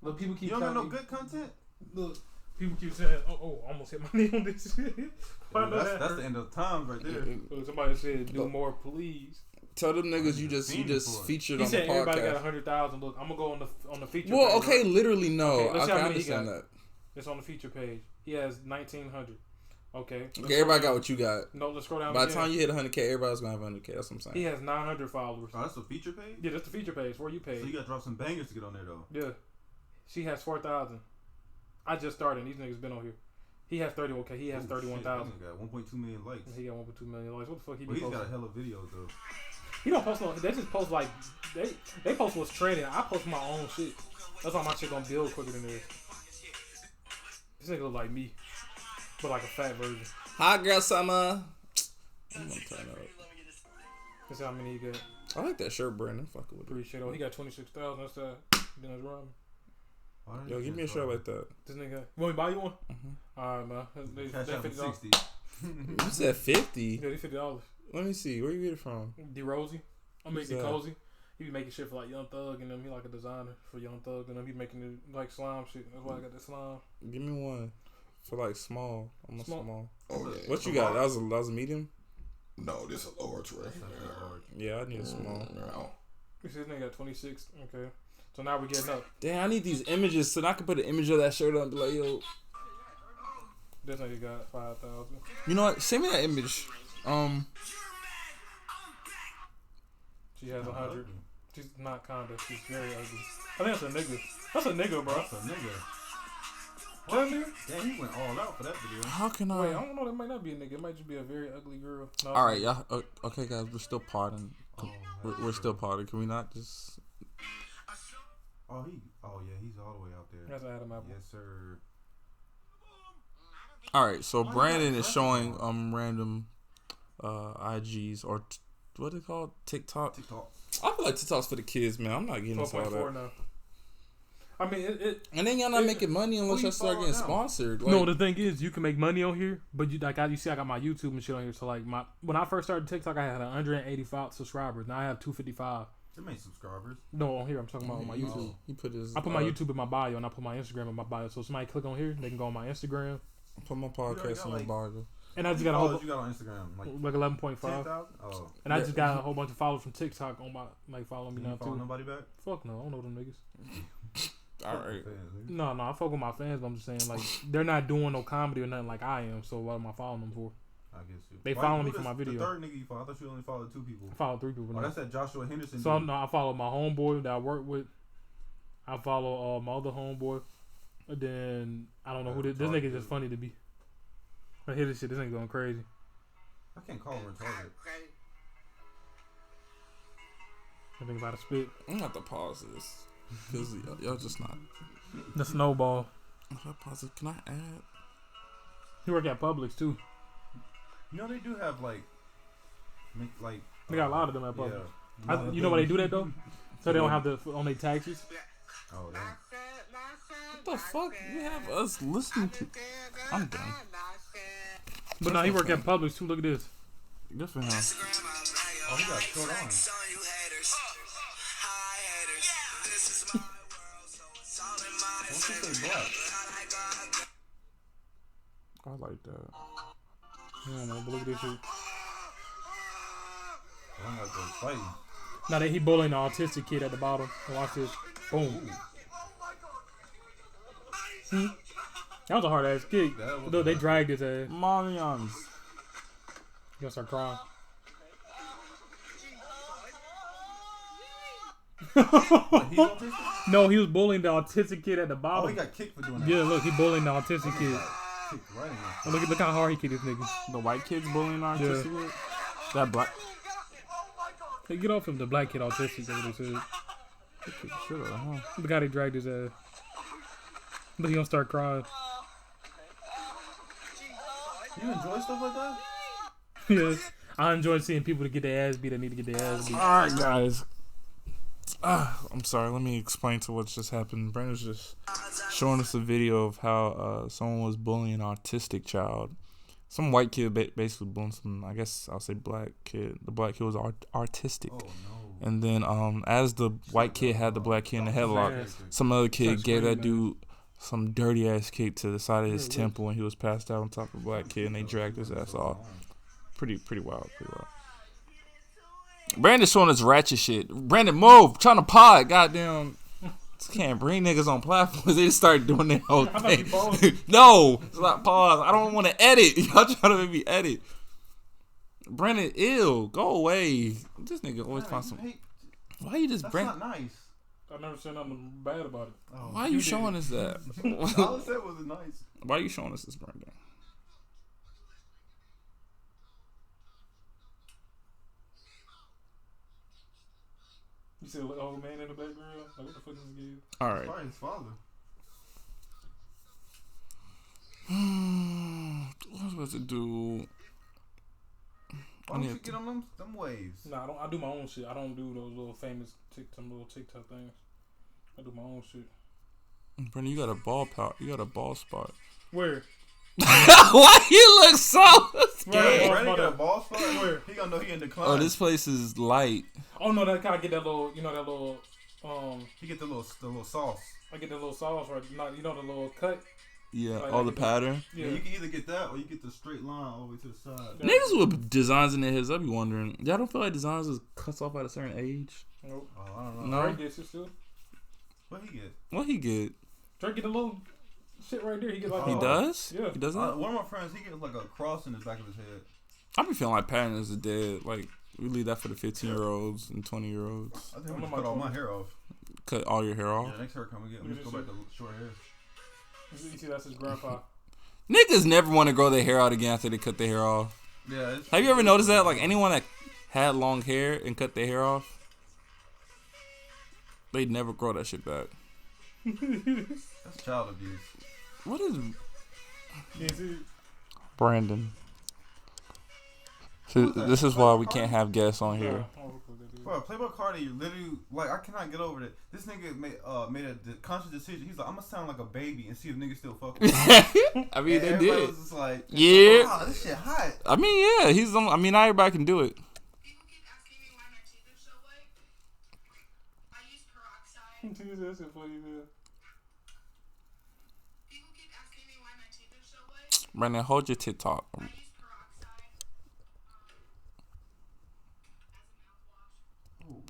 Look, people keep. You don't got no good content. Look, people keep saying, "Oh, I almost hit my knee on this shit." That's the end of times right there. Somebody said, "Do more, please." Tell them niggas you just featured on the podcast. He said everybody got 100,000. Look, I'm gonna go on the feature. Well, page, okay, right? literally no. Okay, I understand that. It's on the feature page. He has 1,900. Okay. Everybody got what you got. No, let's scroll down. By the time you hit 100K, everybody's gonna have 100K. That's what I'm saying. He has 900 followers. Oh, that's the feature page? Yeah, that's the feature page. For you page. So you gotta drop some bangers to get on there though. Yeah. She has 4,000. I just started. These niggas been on here. He has 30. Okay, he has 31,000. He got 1.2 million likes. He got 1.2 million likes. What the fuck he be posting? He's got a hell of videos though. He don't post no. They just post like they post what's trending. I post my own shit. That's why my shit gonna build quicker than this. This nigga look like me, but like a fat version. Hi, girl, summer. I'm gonna turn up. That's how many he got. I like that shirt, Brandon. Fuck with it. Appreciate it. He got 26,000. That's Dennis Rodman. Yo, give me a shirt like that. This nigga, you want me to buy you one? All right, man. They $50. You said 50. Yeah, they $50. Let me see. Where you get it from? D Rosie. I'm making Cozy. He be making shit for like Young Thug and them. He like a designer for Young Thug and them. He making it like slime shit. That's why I got the slime. Give me one for like small. I'm a small. Oh yeah. What you got? That was a medium. No, this is a large right here. Yeah, I need a small. No. This nigga got 26. Okay. So now we're getting up. Damn, I need these images so that I can put an image of that shirt on and be like, yo. This nigga got 5,000. You know what? Send me that image. She has 100. She's not kinda. She's very ugly. I think that's a nigga. That's a nigga, bro. That's a nigga. What, nigga? Damn, he went all out for that video. How can I? Wait, I don't know. That might not be a nigga. It might just be a very ugly girl. No, all right, y'all. Okay, guys, we're still potting. We're still potting. Can we not just? Oh yeah, he's all the way out there. That's Adam Apple. Yes, sir. All right, so Brandon is showing random IGs or what is it called? TikTok. I feel like TikTok's for the kids, man. I'm not getting into all that. Now. I mean, and then y'all not making money unless y'all start getting sponsored. Like, no, the thing is, you can make money on here, but you see, I got my YouTube and shit on here. So like, when I first started TikTok, I had 185 subscribers. Now I have 255. How many subscribers? No, on here I'm talking about on my YouTube. I put my YouTube in my bio and I put my Instagram in my bio. So somebody click on here, they can go on my Instagram. Put my podcast in your bio. And I just got a whole. You got on Instagram like 11.5. Oh. And I just got a whole bunch of followers from TikTok on my following me now too. Follow nobody back? Fuck no, I don't know them niggas. All right. No, I fuck with my fans, but I'm just saying like they're not doing no comedy or nothing like I am. So what am I following them for? I guess you. They follow me for my video. The third nigga you follow, I thought you only followed 2 people. I followed 3 people. Oh, that's that Joshua Henderson. So no, I follow my homeboy that I work with. I follow my other homeboy. And then I don't know who this nigga just funny to me. I hear this shit. This nigga going crazy. I can't call him retarded. I think about to spit. I'm gonna have to pause this because y'all just not. The snowball. If I pause it, can I add? He work at Publix too. You know they do have like they got a lot of them at Publix. Yeah. You know why they do that though? So they don't have to on their taxes. Oh damn. What the fuck? You have us listening to? I'm done. But no, he work at Publix too. Look at this. Good for him. Oh, he got short on. What's he say black? I like that. I don't know, but look at this shit. I got to fight. Now that he bullying the autistic kid at the bottom. Watch this. Boom. That was a hard ass kick. Look, they dragged his ass. Marians. He gonna start crying. No, he was bullying the autistic kid at the bottom. Oh, he got kicked for doing that. Yeah, look, he bullying the autistic kid. Right Look how hard he kicked this nigga. The white kid's bullying our autistic kid? That black. Hey, get off him, the black kid autistic. That's what they said. Look how they dragged his ass. Look, he gonna start crying. You enjoy stuff like that? Yes. I enjoy seeing people to get their ass beat that need to get their ass beat. Alright, guys. I'm sorry, let me explain to what just happened. Brandon's just showing us a video of how someone was bullying an autistic child. Some white kid basically bullying some, I guess I'll say black kid. The black kid was artistic. Oh, no. And then as the white kid had the black kid in the headlock, some other kid gave that dude some dirty ass kick to the side of his temple when he was passed out on top of a black kid, and they dragged his ass off. Pretty wild. Brandon's showing us ratchet shit. Brandon, move! Trying to pod, goddamn. Can't bring niggas on platforms. They just started doing their whole thing. No, it's not pause. I don't want to edit. Y'all trying to make me edit. Brandon, ill. Go away. This nigga always find some. Why you just bring? That's not nice. I never said nothing bad about it. Oh, why are you showing us that? All I said was nice. Why are you showing us this, Brandon? You see a little old man in the background? Like, what the fuck is this kid? Alright. Probably his father. What was I supposed to do? Why don't you get on them waves? Nah, I do my own shit. I don't do those little famous TikTok things. I do my own shit. Brandon, you got a ball spot. Where? Why you look so scared? Brandon got a ball spot? Where? He gonna know he in decline. Oh, this place is light. Oh no, that kind of get that little, He get the little sauce. I get the little sauce, right? Not, the little cut. Yeah, all the pattern. Yeah, you can either get that or you get the straight line all the way to the side. Yeah. Niggas with designs in their heads, I be wondering. Y'all don't feel like designs is cuts off at a certain age? Nope. Oh, I don't know. No. Drake gets it still. What he get? What he get? Drake get a little shit right there. He get like he does? Yeah. He does that? One of my friends, he gets like a cross in the back of his head. I be feeling like patterns are dead. Like, we leave that for the 15-year-olds and 20-year-olds. I think I'm gonna cut all my hair off. Cut all your hair off? Yeah, next haircut we get, we just go back to short hair. You see, that's his grandpa. Niggas never want to grow their hair out again after they cut their hair off. Yeah. Have you ever noticed that? Like, anyone that had long hair and cut their hair off, they'd never grow that shit back. That's child abuse. What is... Yeah, see, Brandon. So this is why we can't have guests on here. Bro, Playboy Cardi literally, like, I cannot get over that. This nigga made a conscious decision. He's like, I'm gonna sound like a baby and see if niggas still fuck with me. I mean, and they did. was just like, yeah. Wow, this shit hot. I mean, yeah. He's. I mean, not everybody can do it. People keep asking me why my teeth are so white. I use peroxide. That's funny, man. People keep asking me why my teeth are so white. Brandon, hold your TikTok. I use peroxide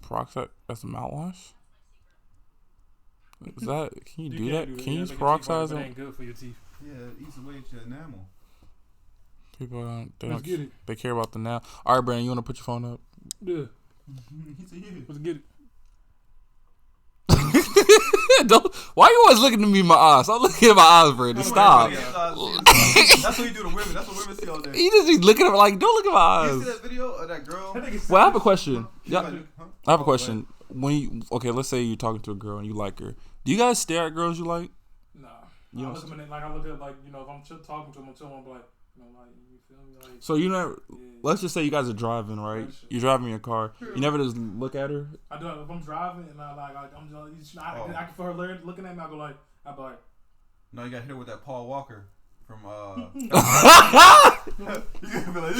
Peroxide as a mouthwash? Is that? Can you do that? Can you use Make peroxide? your teeth white, but it ain't good for your teeth. Yeah, it eats away at your enamel. People don't. Let's get it. They care about the now. All right, Brandon, you want to put your phone up? Yeah. He said, yeah. Let's get it. Don't, why you always looking at me in my eyes? Stop looking at my eyes, Brandon. Stop. That's what you do to women. That's what women see all day. You just be looking at me like, don't look at my You eyes. see that video of that girl? Well, I have a question. Yeah, Huh? I have a question. When you let's say you're talking to a girl and you like her. Do you guys stare at girls you like? Nah. You I don't look at them, like I look at, like, you know, if I'm talking to them, I'm like, you know, like, you feel me? Like, So you never. yeah. Let's just say you guys are driving, right? You're driving your car. You never just look at her. I do it if I'm driving and I'm just I can for her looking at me. I'll be like, No, you got hit her with that Paul Walker from you gotta be like,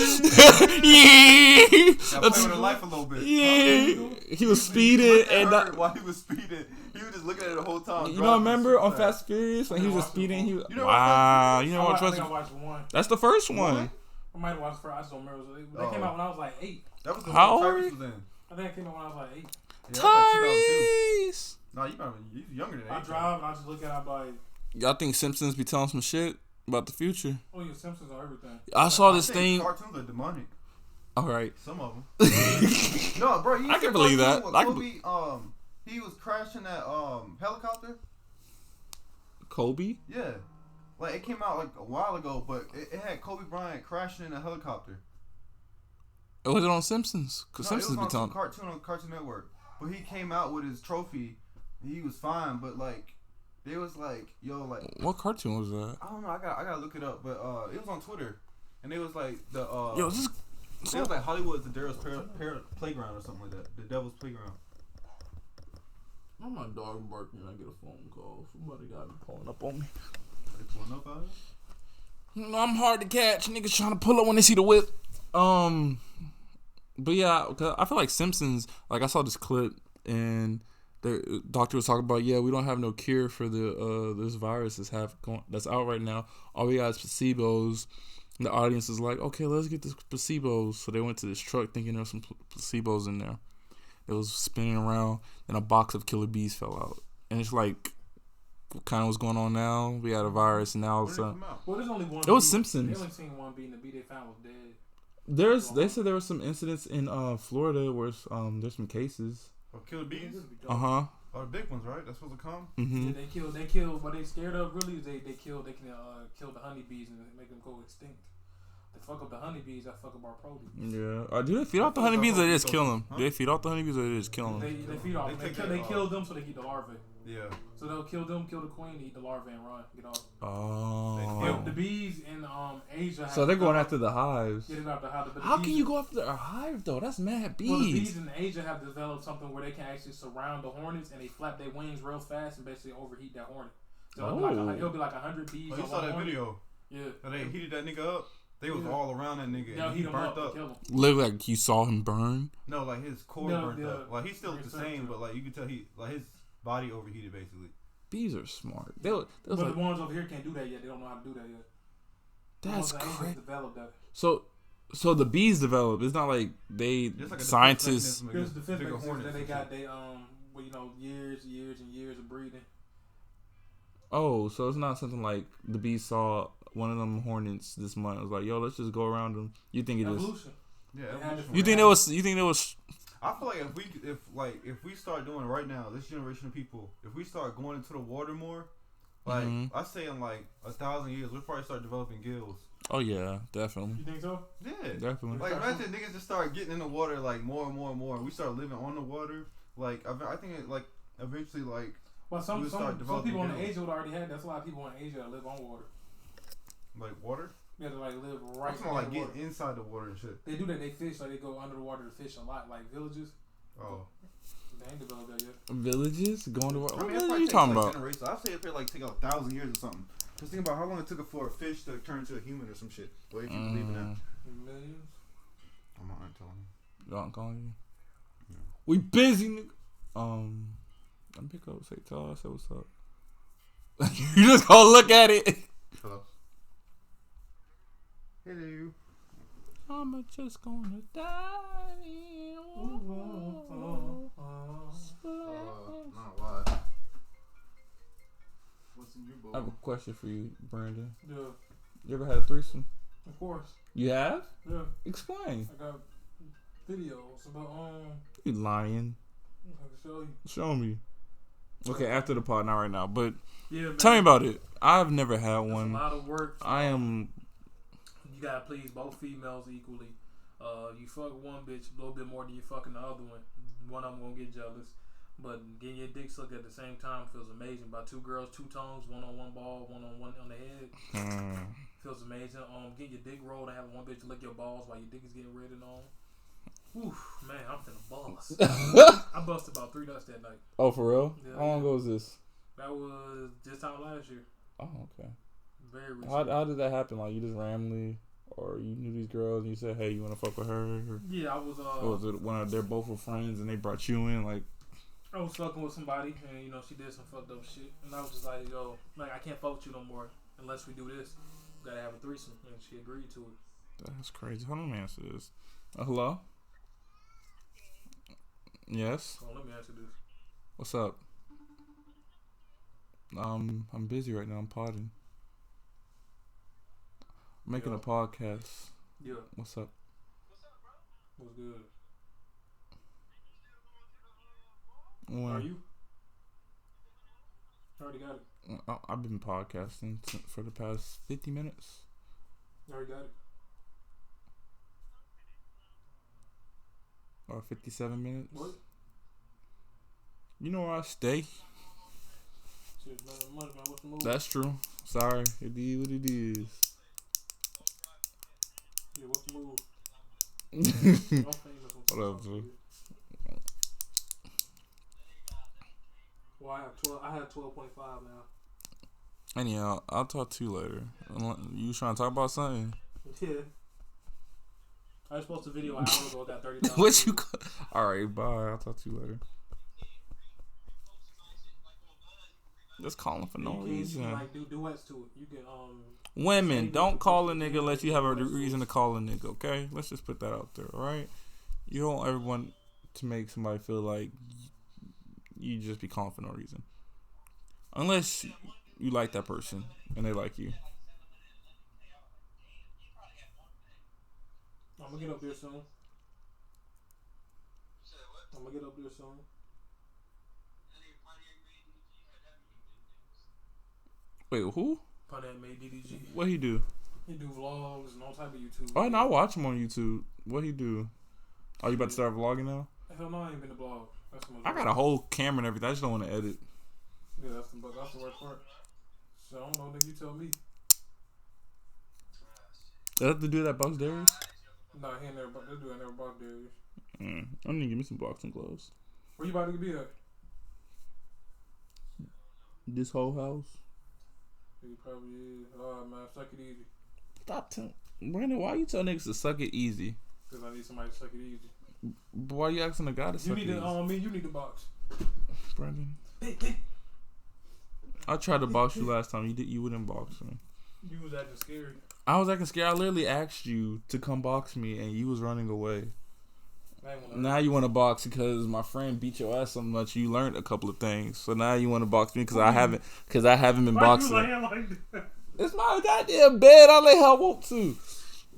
Yeah. gotta play with her life a little bit. Yeah. He was speeding and while he was speeding, he was just looking at it the whole time. you know, remember on Fast and Furious when he was just speeding? He was, You know wow. You know what? I think I watched one. That's the first one. I might have watched first. I just don't remember. They came out when I was like 8. That was the How one old? Tyrese was in. I think it came out when I was like 8. Yeah, that was like 2002. Tyrese. No, you younger than that. I drive and I just look at it. I'm like, Y'all think Simpsons be telling some shit about the future? oh yeah, Simpsons are everything. I saw I this think thing. Cartoons are demonic. All right. Some of them. No, bro. You I can believe that. I can Kobe, he was crashing that helicopter. Kobe? Yeah. Like, it came out like a while ago, but it had Kobe Bryant crashing in a helicopter. Or was it on Simpsons? Because No, Simpsons it was be on telling. some cartoon on Cartoon Network. But he came out with his trophy. And he was fine, but like, they was like, yo, like, What cartoon was that? I don't know. I gotta look it up, but it was on Twitter, and it was like the Yo, this. it was like Hollywood's the Daryl's Playground or something like that. The Devil's Playground. Why my dog barking and I get a phone call? Somebody got me pulling up on me. Are they pulling up out of it? No, I'm hard to catch. Niggas trying to pull up when they see the whip. But yeah, 'cause I feel like Simpsons. Like I saw this clip and the doctor was talking about, yeah, we don't have no cure for the this virus that's out right now. All we got is placebos. And the audience is like, okay, let's get this placebos. So they went to this truck thinking there was some placebos in there. It was spinning around, and a box of killer bees fell out. And it's like, what kind of what's going on now? We had a virus, and now it's Come out. Well, there's only one. It was bee. Simpsons. They only seen one bee, and the bee they found was dead. They said there were some incidents in Florida where there's some cases. Oh, killer bees? Uh-huh. Oh, the big ones, right? That's supposed to come. Mm-hmm. Yeah, they kill. What they scared of really is they can kill the honeybees and make them go extinct. They fuck up the honeybees, that fuck up our produce. Yeah. Do they feed off the honeybees or they just kill them? Huh? Do they feed off the honeybees or they just kill them? They feed off. They kill them so they eat the larvae. Yeah. So they'll kill them, kill the queen, eat the larvae, and run. Get off. Oh. The bees in Asia. So they're going after the hives. Yeah, they're after hives. How can you go after a hive though? That's mad bees. Well, the bees in Asia have developed something where they can actually surround the hornets and they flap their wings real fast and basically overheat that hornet. So it'll be like 100 bees. Oh, you saw that hornet. video? Yeah. And they heated that nigga up. They was all around that nigga. They'll And heat he him burnt up. Kill him. Literally, like you saw him burn. No, like his core burnt up. Like he's still the same, but like you can tell his body overheated basically. Bees are smart. They was But like, the ones over here can't do that yet. They don't know how to do that yet. that's crazy. crazy. Developed that. So the bees develop. It's not like they Like scientists. Here's the fifth bigger mechanism hornets that they and got. shit. They well, you know, years and years of breeding. Oh, so it's not something like the bees saw one of them hornets this month. It was like, yo, let's just go around them. You think it is? Evolution. Yeah. They had evolution. You think there was? I feel like if we start doing it right now, this generation of people, if we start going into the water more, like I say in like 1,000 years, we'll probably start developing gills. Oh yeah, definitely. You think so? Yeah. Definitely. Like imagine niggas just start getting in the water like more and more and more, and we start living on the water. Like I think it like eventually like. Well, some start people in developing Asia would already had. That's a lot of people in Asia that live on water. Like water? You have to like live right. I'm talking like get inside the water and shit. They do that. They fish like they go under the water to fish a lot, like villages. Oh. They ain't developed that yet. Villages going to water. I mean, What are you talking about? I'd say it probably like take 1,000 years or something. Just think about how long it took for a fish to turn into a human or some shit. What if you believe in that? Millions. I'm not telling you. Y'all calling you? Yeah. We busy, nigga. I'm pick up. Say, tell us what's up. You just gonna look at it. Hello. Hello. I'm just gonna die. Not a lot. What's in your bowl? I have a question for you, Brandon. Yeah. You ever had a threesome? Of course. You have? Yeah. Explain. I got videos about You lying. I can show you. Show me. Okay, after the pod, not right now. But Yeah, man. tell me about it. I've never had That's one. a lot of work. I am. You gotta please both females equally. You fuck one bitch a little bit more than you fucking the other one. One of them gonna get jealous. But getting your dick sucked at the same time feels amazing. By two girls, two tongues, one on one ball, one on the head. Feels amazing. Getting your dick rolled and having one bitch lick your balls while your dick is getting ridden on. Oof, man, I'm finna bust. I busted about 3 nuts that night. Oh, for real? Yeah. How long ago was this? That was this time last year. Oh, okay. Very recent. How did that happen? Like, you just randomly, or you knew these girls and you said, hey, you want to fuck with her? Or, Yeah, I was. or was it one of their both were friends and they brought you in? Like, I was fucking with somebody and she did some fucked up shit, and I was just like, yo, like I can't fuck with you no more unless we do this. We gotta have a threesome, and she agreed to it. that's crazy. Hold on, let me answer this. Hello? Yes? So let me answer this. What's up? I'm busy right now. I'm podding. Making a podcast. Yeah. What's up? What's good? When? Are you? I already got it. I've been podcasting for the past 50 minutes. I already got it. Or 57 minutes. What? You know where I stay. Shit, nothing much, man. What's the move? That's true. Sorry. It is what it is. Yeah, what's the move? I'm famous on What up, dude? Well, I have 12.5 now. Anyhow, I'll talk to you later. You trying to talk about something? Yeah. I was supposed to video an hour ago. Got 30,000. What you? Alright, bye. I'll talk to you later. Just calling for no reason. You can like do duets to it. You can Women, don't call a nigga unless you have a reason to call a nigga. Okay, let's just put that out there. All right. You don't ever want to make somebody feel like you just be calling for no reason, unless you like that person and they like you. I'm gonna get up there soon. I'm gonna get up there soon. Wait, who? Pontiac made DDG. What he do? He do vlogs and all type of YouTube. Oh, no, I watch him on YouTube. What he do? Oh, you about to start vlogging now? Hell no, I ain't been to blog. That's the most I got a whole camera and everything. I just don't want to edit. Yeah, that's the worst part. So I don't know, nigga. You tell me. Does that have to do that box Darius? No, he ain't never. They do it never bought Darius. I need to give me some boxing gloves. Where you about to be at? This whole house. He probably is. Alright, man. Suck it easy. Stop telling Brandon. Why you tell niggas to suck it easy? Cause I need somebody to suck it easy. But why you asking the guy to You suck need it to. easy? You need to box. Brandon. I tried to box you last time. You wouldn't box me. You was acting scary. I was acting scared. I literally asked you to come box me, and you was running away. Now you want to box because my friend beat your ass so much. You learned a couple of things, so now you want to box me because I haven't been boxing. It's my goddamn bed. I lay how I want to.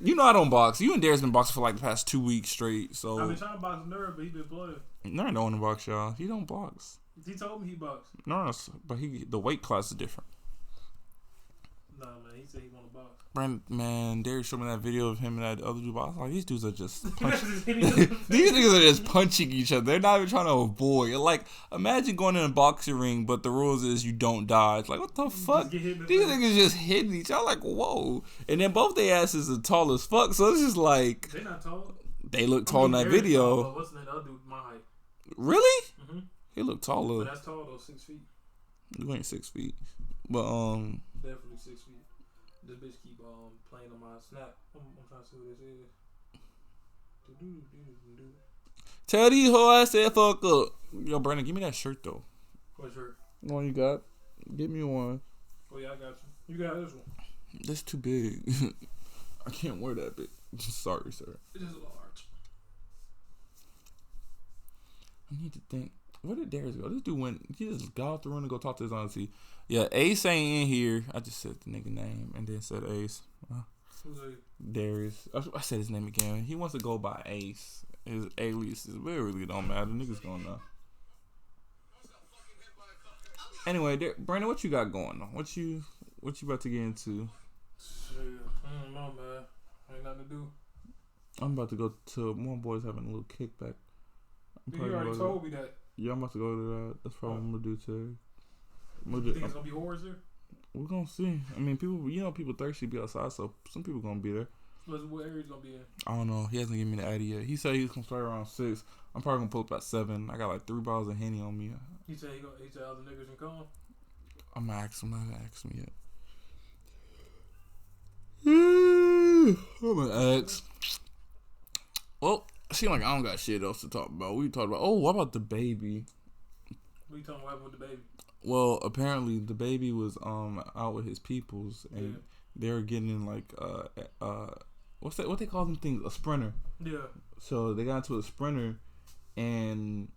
You know I don't box. You and Darius been boxing for like the past 2 weeks straight. So I've been trying to box Nerd, but he been playing. Nerd don't want to box y'all. He don't box. He told me he boxed. No, but the weight class is different. Nah, man, he said he want to box. Man, Derek showed me that video of him and that other dude. I was like, these dudes are just punching. These niggas are just punching each other. They're not even trying to avoid. Like, imagine going in a boxing ring, but the rules is you don't dodge. Like, what the fuck? These niggas just hitting each other. Like, whoa. And then both their asses are tall as fuck. So it's just like. They're not tall. They look tall in that video. Tall, what's that other dude my height? Really? Mm-hmm. He look taller. But that's tall though, 6 feet. You ain't 6 feet. But, Definitely 6 feet. This bitch keep playing on my snap. I'm trying to see what this is. Tell these whole ass that fuck up. Yo, Brandon, give me that shirt though. What shirt? The one you got? Give me one. Oh yeah, I got you. You got this one. That's too big. I can't wear that big. Sorry, sir. It is large. I need to think. Where did Darius go? This dude went. He just got off the room to go talk to his auntie. Yeah, Ace ain't in here. I just said the nigga name and then said Ace. Who's Ace? Darius. I said his name again. He wants to go by Ace. His alias is really don't matter. Niggas gonna know. Anyway, Brandon, what you got going on? What you about to get into? Shit, I don't know, man. Ain't nothing to do. I'm about to go to one boys having a little kickback. You already told me that. Yeah, I'm about to go to that. That's probably what I'm gonna do today. You think it's gonna be whores there? We're gonna see. I mean, people thirsty to be outside, so some people gonna be there. What area is gonna be in? I don't know. He hasn't given me the idea yet. He said he was gonna start around 6. I'm probably gonna pull up at 7. I got like 3 bottles of Henny on me. He said other niggas can come. I'm gonna ask him. I haven't asked him yet. I'm gonna ask. Well, it seems like I don't got shit else to talk about. We talked about. Oh, what about the baby? What you talking about with the baby? Well, apparently the baby was out with his peoples and they were getting like what's that? What they call them things? A sprinter. Yeah. So they got into a sprinter and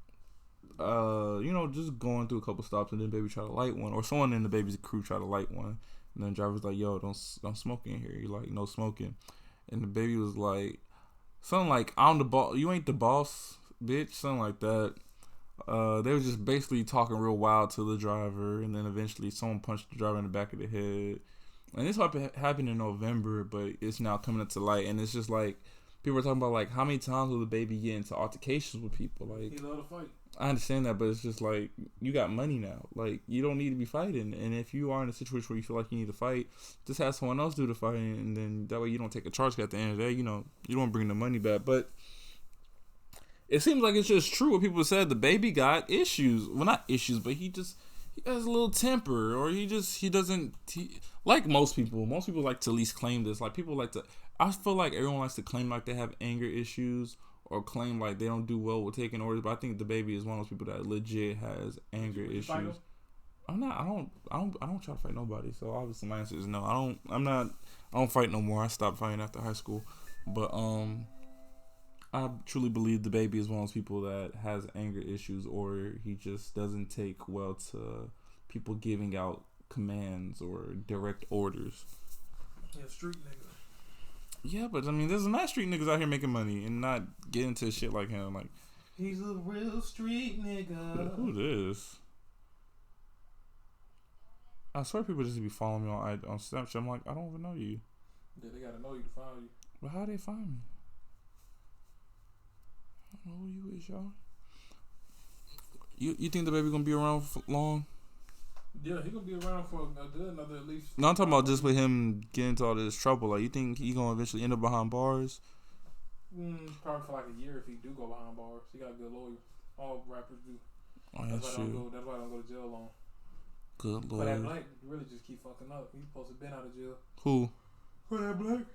just going through a couple stops and then baby tried to light one, or someone in the baby's crew tried to light one, and then the driver's like, "Yo, don't smoke in here." You're like, "No smoking," and the baby was like, something like, "I'm the boss. You ain't the boss, bitch." Something like that. They were just basically talking real wild to the driver, and then eventually someone punched the driver in the back of the head. And this happened in November, but it's now coming up to light, and it's just like people are talking about like how many times will the baby get into altercations with people? Like, he love to fight. I understand that, but it's just like you got money now. Like, you don't need to be fighting, and if you are in a situation where you feel like you need to fight, just have someone else do the fighting, and then that way you don't take a charge. At the end of the day, you don't bring the money back, but. It seems like it's just true what people said. The baby got issues. Well, not issues, but he has a little temper, or he doesn't like most people. Most people like to at least claim this. Like, people like to. I feel like everyone likes to claim like they have anger issues or claim like they don't do well with taking orders. But I think the baby is one of those people that legit has anger issues. I'm not. I don't try to fight nobody. So obviously my answer is no. I don't fight no more. I stopped fighting after high school. But I truly believe the baby is one of those people that has anger issues, or he just doesn't take well to people giving out commands or direct orders. Yeah, street nigga. Yeah, but I mean, there's mad street niggas out here making money and not getting into shit like him. Like, he's a real street nigga. Who this? I swear people just be following me on Snapchat. I'm like, I don't even know you. Yeah, they gotta know you to find you. But how they find me? I don't know who you is, y'all. You think the baby gonna be around for long? Yeah, he gonna be around for another at least. No, I'm talking about just with him getting into all this trouble. Like, you think he gonna eventually end up behind bars? Probably for like a year if he do go behind bars. He got a good lawyer. All rappers do. Oh, that's true. That's why I don't go to jail long. Good lord. But that Black really just keep fucking up. He's supposed to have been out of jail. Who? For that Black.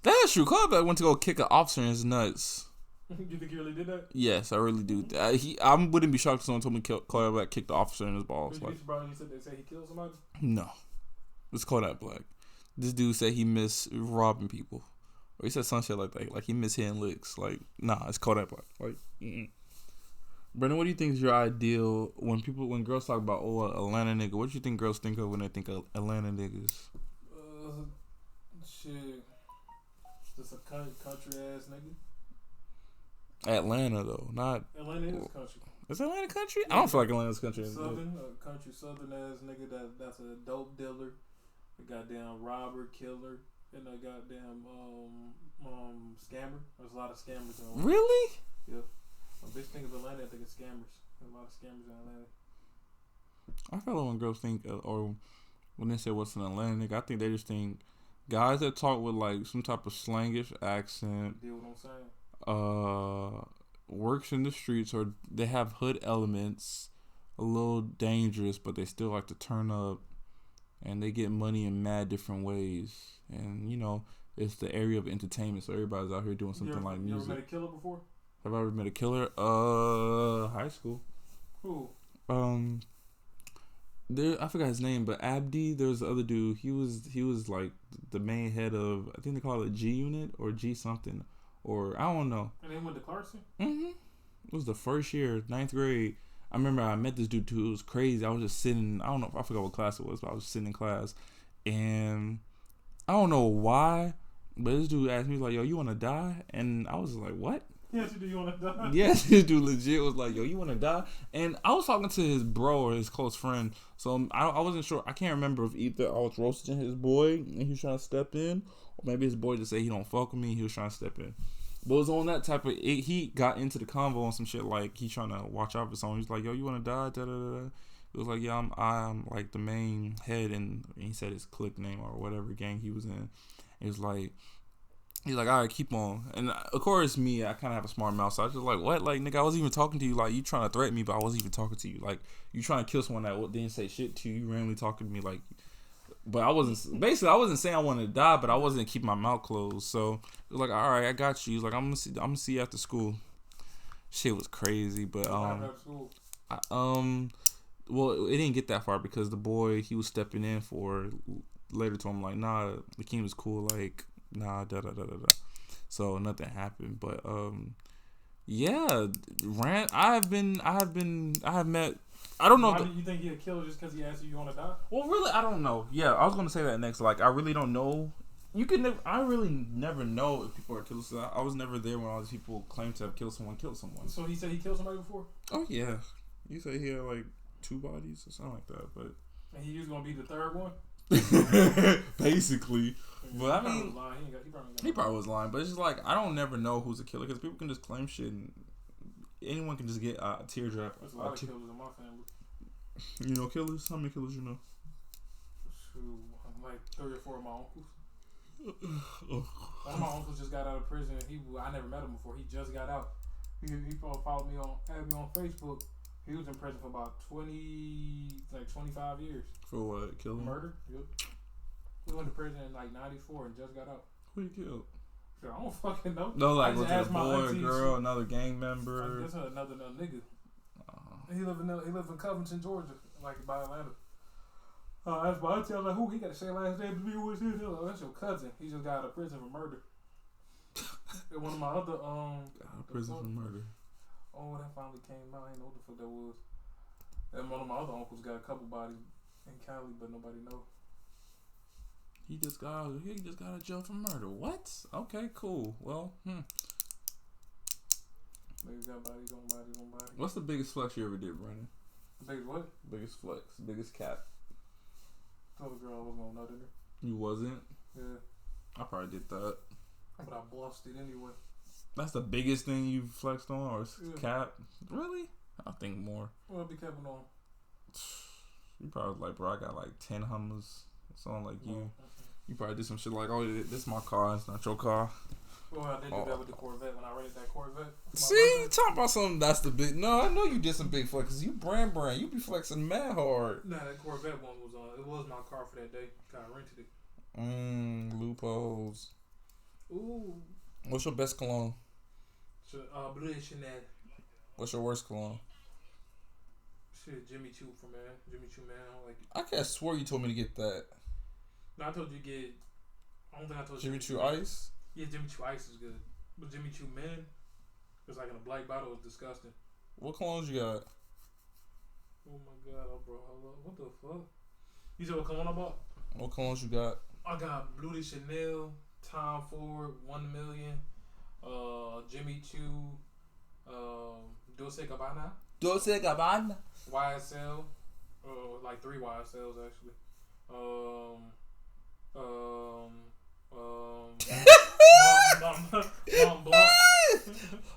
That's true. Callback went to go kick an officer in his nuts. You think he really did that? Yes, I really do. I wouldn't be shocked if someone told me Kodak kicked the officer in his balls. Would you be surprised when he said they say he killed somebody? No. It's Kodak Black. This dude said he missed robbing people. Or he said some shit like that. Like, he missed hitting licks. Like, nah, it's Kodak Black. Like, Brendan, what do you think is your ideal when girls talk about, Atlanta nigga? What do you think girls think of when they think of Atlanta niggas? Shit. Just a country ass nigga. Atlanta though, not Atlanta is country. Is Atlanta country? Yeah. I don't feel like Atlanta's country. Southern ass nigga that's a dope dealer. the goddamn robber, killer, and the goddamn scammer. There's a lot of scammers in Atlanta. Really? Yeah. A bitch think of Atlanta, I think it's scammers. There's a lot of scammers in Atlanta. I feel like when girls think, or when they say what's an Atlanta nigga, I think they just think guys that talk with like some type of slangish accent. Deal what I'm saying? Works in the streets, or they have hood elements, a little dangerous, but they still like to turn up, and they get money in mad different ways. And you know, it's the area of entertainment, so everybody's out here doing something like music. You ever met a killer before? Have I ever met a killer? High school. Who? I forgot his name, but Abdi. There's the other dude. He was like the main head of, I think they call it G Unit or G something, or I don't know. And they went to Clarkson. It was the first year, 9th grade. I remember I met this dude too. It was crazy. I was just sitting. I don't know. I forgot what class it was, but I was sitting in class, and I don't know why, but this dude asked me like, "Yo, you want to die?" And I was like, "What?" Yes, do you want to die? Yes, this dude legit was like, "Yo, you want to die?" And I was talking to his bro or his close friend, so I wasn't sure. I can't remember if either I was roasting his boy and he was trying to step in, or maybe his boy just said he don't fuck with me. He was trying to step in, but it was on that type of. He got into the convo on some shit like he trying to watch out for someone. He was like, "Yo, you want to die?" Da, da, da, da. It was like, "Yeah, I'm like the main head," and he said his clique name or whatever gang he was in. It was like. He's like, all right, keep on. And of course, me, I kind of have a smart mouth. So I was just like, what? Like, nigga, I wasn't even talking to you. Like, you trying to threaten me, but I wasn't even talking to you. Like, you trying to kill someone that didn't say shit to you. You randomly talking to me. Like, but I wasn't saying I wanted to die, but I wasn't keeping my mouth closed. So it was like, all right, I got you. He's like, I'm gonna see you after school. Shit was crazy, but well, it didn't get that far because the boy he was stepping in for later told him like, nah, the king was cool. Like. Nah, da da da da da. So nothing happened, but yeah, rant. I have met. I don't know. Why do you think he'll kill just because he asked you want to die? Well, really, I don't know. Yeah, I was gonna say that next. Like, I really don't know. You can never. I really never know if people are killers. I was never there when all these people claim to have killed someone. So he said he killed somebody before. Oh yeah, you say he had like 2 bodies or something like that, but. And he was gonna be the third one. Basically. But I mean, he probably was lying. But it's just like I don't never know who's a killer because people can just claim shit and anyone can just get a teardrop. There's a lot of killers in my family. You know killers? How many killers you know? Shoot, like 3 or 4 of my uncles. One of my uncles just got out of prison. I never met him before. He just got out. He followed me added me on Facebook. He was in prison for about 25 years. For what? Killing? Murder. Yep. He went to prison in like 94 and just got out. Who you killed? I don't fucking know. No, like was it a boy, girl, another gang member? I guess another nigga. He live in Covington, Georgia, like by Atlanta. That's my auntie. I was like, who? He got the same last name as me. What's his? Oh, that's your cousin. He just got out of prison for murder. And one of my other got out of prison for murder. Oh, that finally came out. I didn't know what the fuck that was. And one of my other uncles got a couple bodies in Cali, but nobody know. He just got out of jail for murder. What? Okay, cool. Well, Niggas got bodies on bodies on bodies. What's the biggest flex you ever did, Brandon? Biggest what? Biggest flex. Biggest cap. Told the girl I wasn't gonna nut in her. You wasn't? Yeah. I probably did that. But I bluffed it anyway. That's the biggest thing you flexed on, or cap? Really? I think more. Well, be kept on. You probably was like, bro, I got like 10 Hummers. Something like you. You probably did some shit like, oh, this is my car, it's not your car. Well, I did do that with the Corvette when I rented that Corvette. See, talking about something that's the big. No, I know you did some big flexes. You brand. You be flexing mad hard. Nah, that Corvette one was it was my car for that day. I rented it. Loopholes. Ooh. What's your best cologne? Blue Chanel. What's your worst cologne? Shit, Jimmy Choo man. Jimmy Choo man, I don't like it. I could have swore you told me to get that. No, I told you to get. I don't think I told you. Jimmy Choo Ice? Yeah, Jimmy Choo Ice is good. But Jimmy Choo Man, it's like in a black bottle, it's disgusting. What colognes you got? Oh my god, bro, hold up. What the fuck? You said what cologne I bought? What colognes you got? I got Blue de Chanel, Tom Ford, 1 Million, Jimmy Choo, Dolce Gabbana. Dolce Gabbana. YSL, like 3 YSLs actually. Mont Blanc.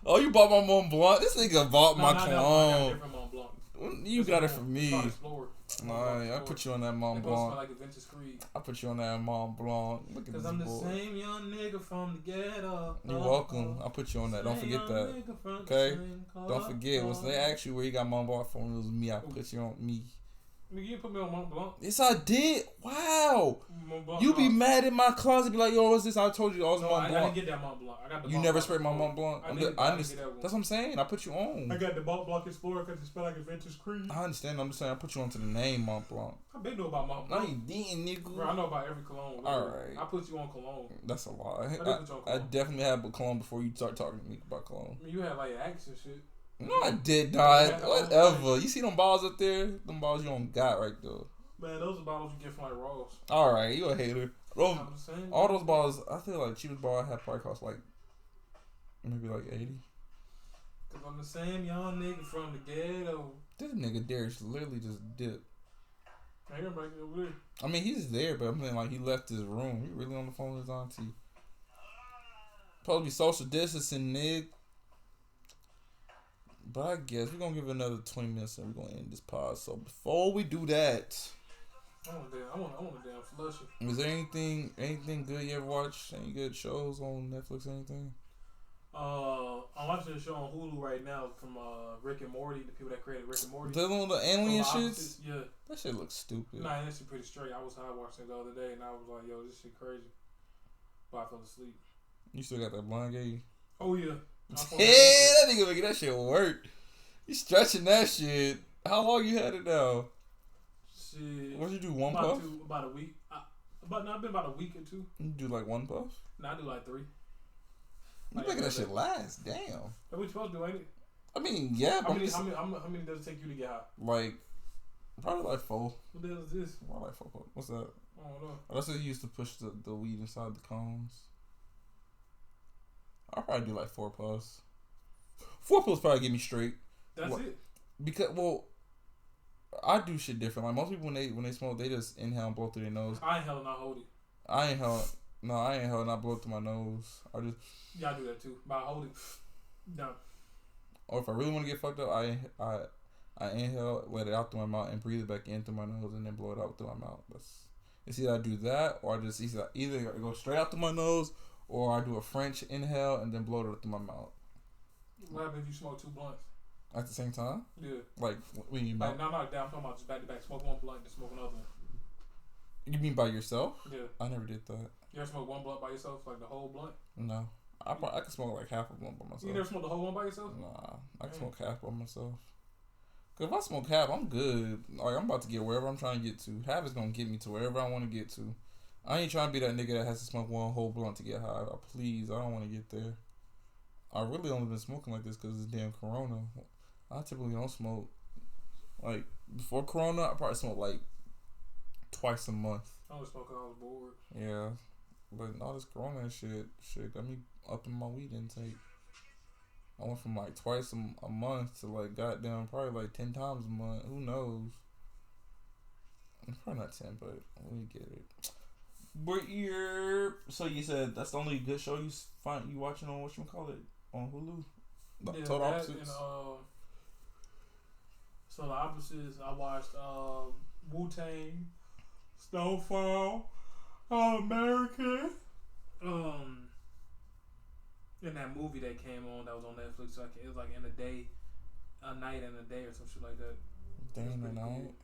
Oh, you bought my Mont Blanc? This nigga bought my I got a cologne. different Mont Blanc. You got it from me. Nah, I put you on that Mont Blanc. Blanc. Smell like a vintage Creed. I put you on that Mont Blanc. Look at this Cause I'm the boy. same young nigga from the ghetto. You're welcome. I put you on that. Don't forget that. Okay? Don't forget. Once they ask you where you got Mont Blanc from, it was me. I put you on me. Nigga, you put me on Mont Blanc. Yes, I did. Wow. Mont Blanc, You be mad in my closet, be like, yo, what's this? I told you I was Mont I Blanc. didn't get that Mont Blanc. I got the You Mont never Blanc sprayed my Explorer. Mont Blanc? I didn't That's get that one. what I'm saying. I put you on. I got the Mont Blanc Explorer because it smelled like a vintage Creed. I understand. I'm just saying I put you onto the name Mont Blanc. I been know about Mont No, Blanc. you didn't, nigga. Bro, I know about every cologne. Alright. I put you on cologne. That's a lie. I did put you on cologne. I definitely had cologne before you start talking to me about cologne. I mean, you had like accent shit. No, I did not. Whatever. You see them balls up there? Them balls you don't got right there. Man, those are bottles you get from like Ross. Alright, you a hater. Those, I'm just saying. all those balls, I feel like the cheapest ball I had probably cost like maybe like 80. Cause I'm the same young nigga from the ghetto. This nigga Darius literally just dipped. I hear him right over there. I mean, he's there, but I'm saying like he left his room. He really on the phone with his auntie. Supposed to be social distancing, nigga. But I guess we're gonna give it another 20 minutes and we're gonna end this pod. So before we do that, I want a damn slushy. was there anything good you ever watched? Any good shows on Netflix or anything? I'm watching a show on Hulu right now from Rick and Morty, the people that created Rick and Morty. The little alien shits? Opposites, yeah. That shit looks stupid. Nah, that shit pretty straight. I was high watching it the other day and I was like, yo, this shit crazy. But I fell asleep. You still got that blind gay? Oh, yeah. Yeah, that nigga making that shit work. You stretching that shit. How long you had it now? Shit. What you do, one puff? About a week. I've been about a week or two. You do like one puff? Nah, I do like 3. You making that shit last? Damn. That's what you supposed to do, ain't it? I mean, yeah, but how many does it take you to get high? like probably like 4. What the hell is this? Why like 4 puffs? What's that? I don't know. That's what you used to push the weed inside the cones. I'll probably do like 4 puffs. 4 puffs probably get me straight. That's it. Because I do shit different. Like most people when they smoke, they just inhale and blow through their nose. I ain't hell and I hold it. I inhale and I blow through my nose. I just Yeah, I do that too. But I hold it. No. or if I really want to get fucked up, I inhale, let it out through my mouth, and breathe it back in through my nose, and then blow it out through my mouth. It's either I do that, or I just either go straight out through my nose, or I do a French inhale and then blow it out through my mouth. What happens if you smoke 2 blunts? At the same time? Yeah. Like, what do you mean? Like, no, I'm talking about just back to back. Smoke 1 blunt, then smoke another one. You mean by yourself? Yeah. I never did that. You ever smoke 1 blunt by yourself, like the whole blunt? No. I could smoke like half a blunt by myself. You never smoke the whole one by yourself? Nah, I can smoke half by myself. Cause if I smoke half, I'm good. Like I'm about to get wherever I'm trying to get to. Half is gonna get me to wherever I want to get to. I ain't trying to be that nigga that has to smoke 1 whole blunt to get high. Please, I don't want to get there. I really only been smoking like this because it's damn Corona. I typically don't smoke. Like before Corona, I probably smoked like twice a month. I only smoke 'cause I was bored. Yeah, but all this Corona shit got me up in my weed intake. I went from like twice a month to like goddamn probably like 10 times a month. Who knows? Probably not 10, but we get it. But so you said that's the only good show you watching on whatchamacallit on Hulu? Yeah, Total that Opposites. And, so the opposites, I watched Wu-Tang, Snowfall, All American. And that movie that came on that was on Netflix, like it was like in a night and a day or some shit like that. Day and a night. Cool.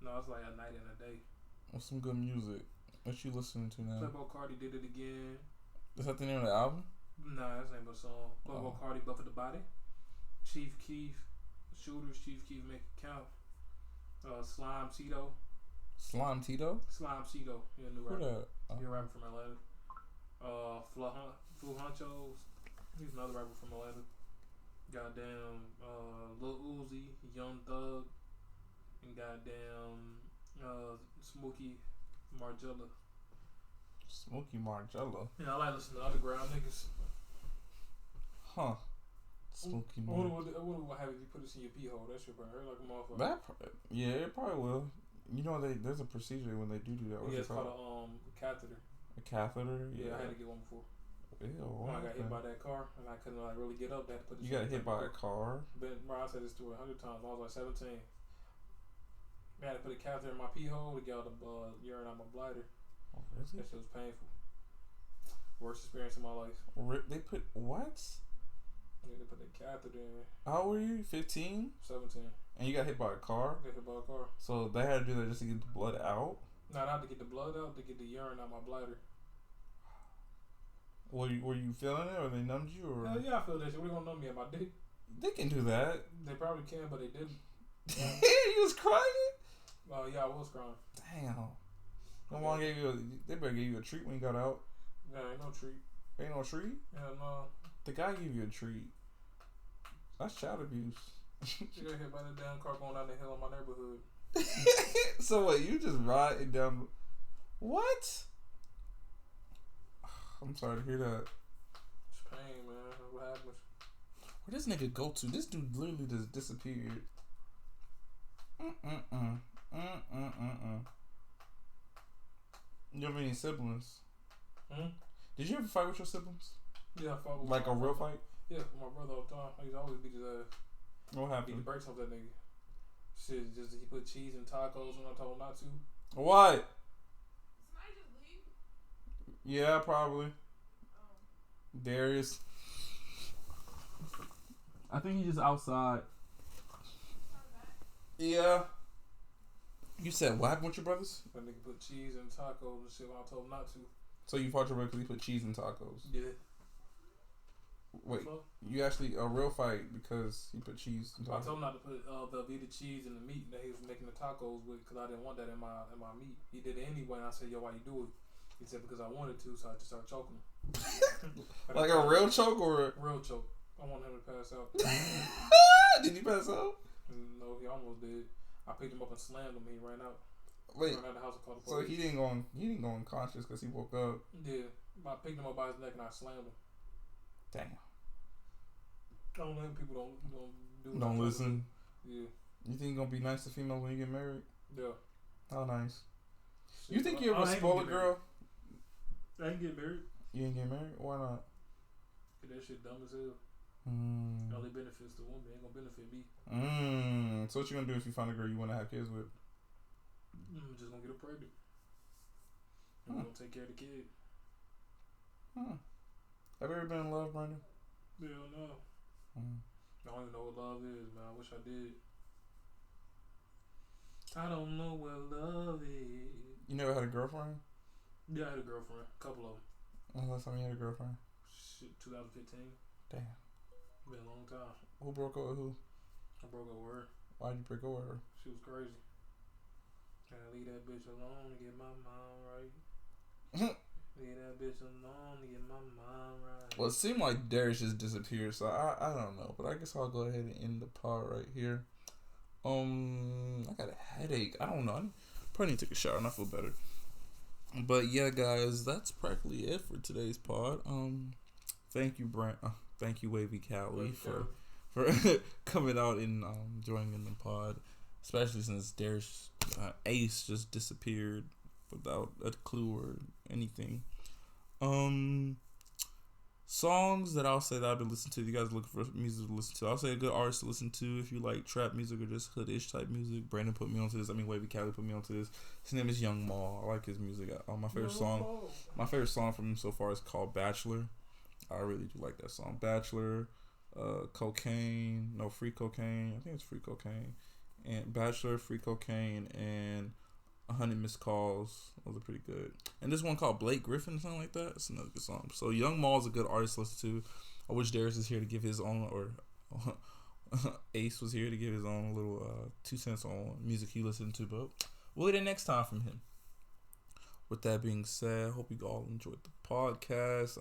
No, it's like a night and a day. What's some good music? What you listening to now? Playboy Cardi did it again. Is that the name of the album? Nah, that's the name of the song. Playboy Cardi, Buff of the Body. Chief Keef, Shooters, Chief Keef, Make It Count. Slime Tito. Slime Tito? Slime Tito. You're a new Who rapper. that? You're a rapper from Atlanta. Fu Hunchos. He's another rapper from Atlanta. Goddamn Lil Uzi, Young Thug, and goddamn Smokey Margella. Smokey Margella? Yeah, I like listening to underground niggas. Huh. Smokey I Margella. wonder what happens if you put this in your pee hole. That shit probably hurt like a motherfucker. Yeah, it probably will. You know, there's a procedure when they do that. What's it's it called? called a catheter. A catheter? Yeah, I had to get one before. Ew, When I got hit by that car and I couldn't like really get up, they had to put the You got hit by a car? Bro, I said this to her 100 times. When I was like 17. I had to put a catheter in my pee hole to get all the urine out my bladder. Oh, really? That shit was painful. Worst experience of my life. They put what? Yeah, they put a catheter in. How old were you? 15? 17. And you got hit by a car? Got hit by a car. So they had to do that just to get the blood out? No, not to get the blood out, to get the urine out my bladder. Were you feeling it, or they numbed you, or? Hell yeah, I feel that shit. What they gonna numb me at my dick? They can do that. They probably can, but they didn't. You was crying? Oh yeah, I was crying. Damn. No one gave you. They better give you a treat when you got out. Yeah, ain't no treat. Ain't no treat. Hell no. The guy gave you a treat. That's child abuse. She got hit by the damn car going down the hill in my neighborhood. So what? You just riding down? What? I'm sorry to hear that. It's pain, man. What happens? Where this nigga go to? This dude literally just disappeared. You have any siblings? Did you ever fight with your siblings? Yeah, I fought with like a real fight? Yeah, with my brother all the time. I used to always beat his ass. What Beat happened? the brakes off that nigga. Shit, just he put cheese and tacos and I told him not to. What? Somebody just leave? Yeah, probably. Darius. I think he's just outside. Yeah. You said what happened with your brothers? That nigga put cheese and tacos and shit when I told him not to. So you fought your brother because he put cheese in tacos? Yeah. Wait, you actually a real fight because he put cheese in tacos? I told him not to put Velveeta cheese in the meat that he was making the tacos with because I didn't want that in my meat. He did it anyway and I said, yo, why you do it? He said, because I wanted to, so I just started choking him. Like a real choke or? Real choke. I want him to pass out. Did he pass out? No, he almost did. I picked him up and slammed him. He ran out. Wait, he ran out of the house and called the so police. he didn't go unconscious because he woke up. Yeah, I picked him up by his neck and I slammed him. Damn. I don't know. People don't Don't listen. Yeah. You think you're gonna be nice to females when you get married? Yeah. How nice. Shit, You think you're a spoiled girl? I ain't get married. You ain't get married? Why not? That shit dumb as hell. It only benefits the woman. Ain't gonna benefit me. So what you gonna do if you find a girl you wanna have kids with? I'm just gonna get her pregnant. I'm gonna take care of the kid. Have you ever been in love, Brandon? Hell no. I don't even know what love is, man. I wish I did. I don't know what love is. You never had a girlfriend? Yeah, I had a girlfriend. A couple of them. When's the last time you had a girlfriend? Shit, 2015. Damn. Been a long time. Who broke up with who? I broke up with her. Why'd you break up with her? She was crazy. Gotta leave that bitch alone to get my mind right. Leave that bitch alone to get my mind right. Well, it seemed like Darius just disappeared, so I don't know. But I guess I'll go ahead and end the pod right here. I got a headache. I don't know. I probably need to take a shower and I feel better. But yeah, guys, that's practically it for today's pod. Thank you, Brent. Thank you, wavycali, for coming out and joining in the pod, especially since Darius Ace just disappeared without a clue or anything. Songs that I'll say that I've been listening to. You guys looking for music to listen to? I'll say a good artist to listen to if you like trap music or just hood-ish type music. Brandon put me onto this. wavycali put me onto this. His name is Young Maul. I like his music. My favorite song from him so far is called Bachelor. I really do like that song. Bachelor, Cocaine, no, Free Cocaine. I think it's Free Cocaine. And Bachelor, Free Cocaine, and 100 Missed Calls. Those are pretty good. And this one called Blake Griffin, something like that. It's another good song. So Young Maul is a good artist to listen to. I wish Darius is here to give his own, or Ace was here to give his own little 2 cents on music he listened to. But we'll get it next time from him. With that being said, I hope you all enjoyed the podcast.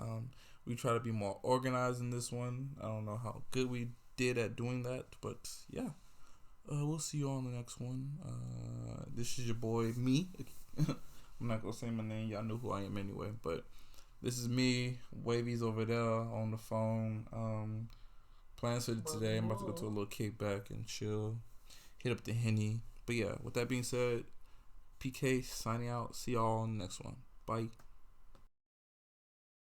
We try to be more organized in this one. I don't know how good we did at doing that, but yeah. We'll see you on the next one. This is your boy, me. I'm not gonna say my name. Y'all know who I am anyway. But this is me. Wavy's over there on the phone. Plans for today. I'm about to go to a little kickback and chill. Hit up the Henny. But yeah, with that being said, PK signing out. See y'all on the next one. Bye.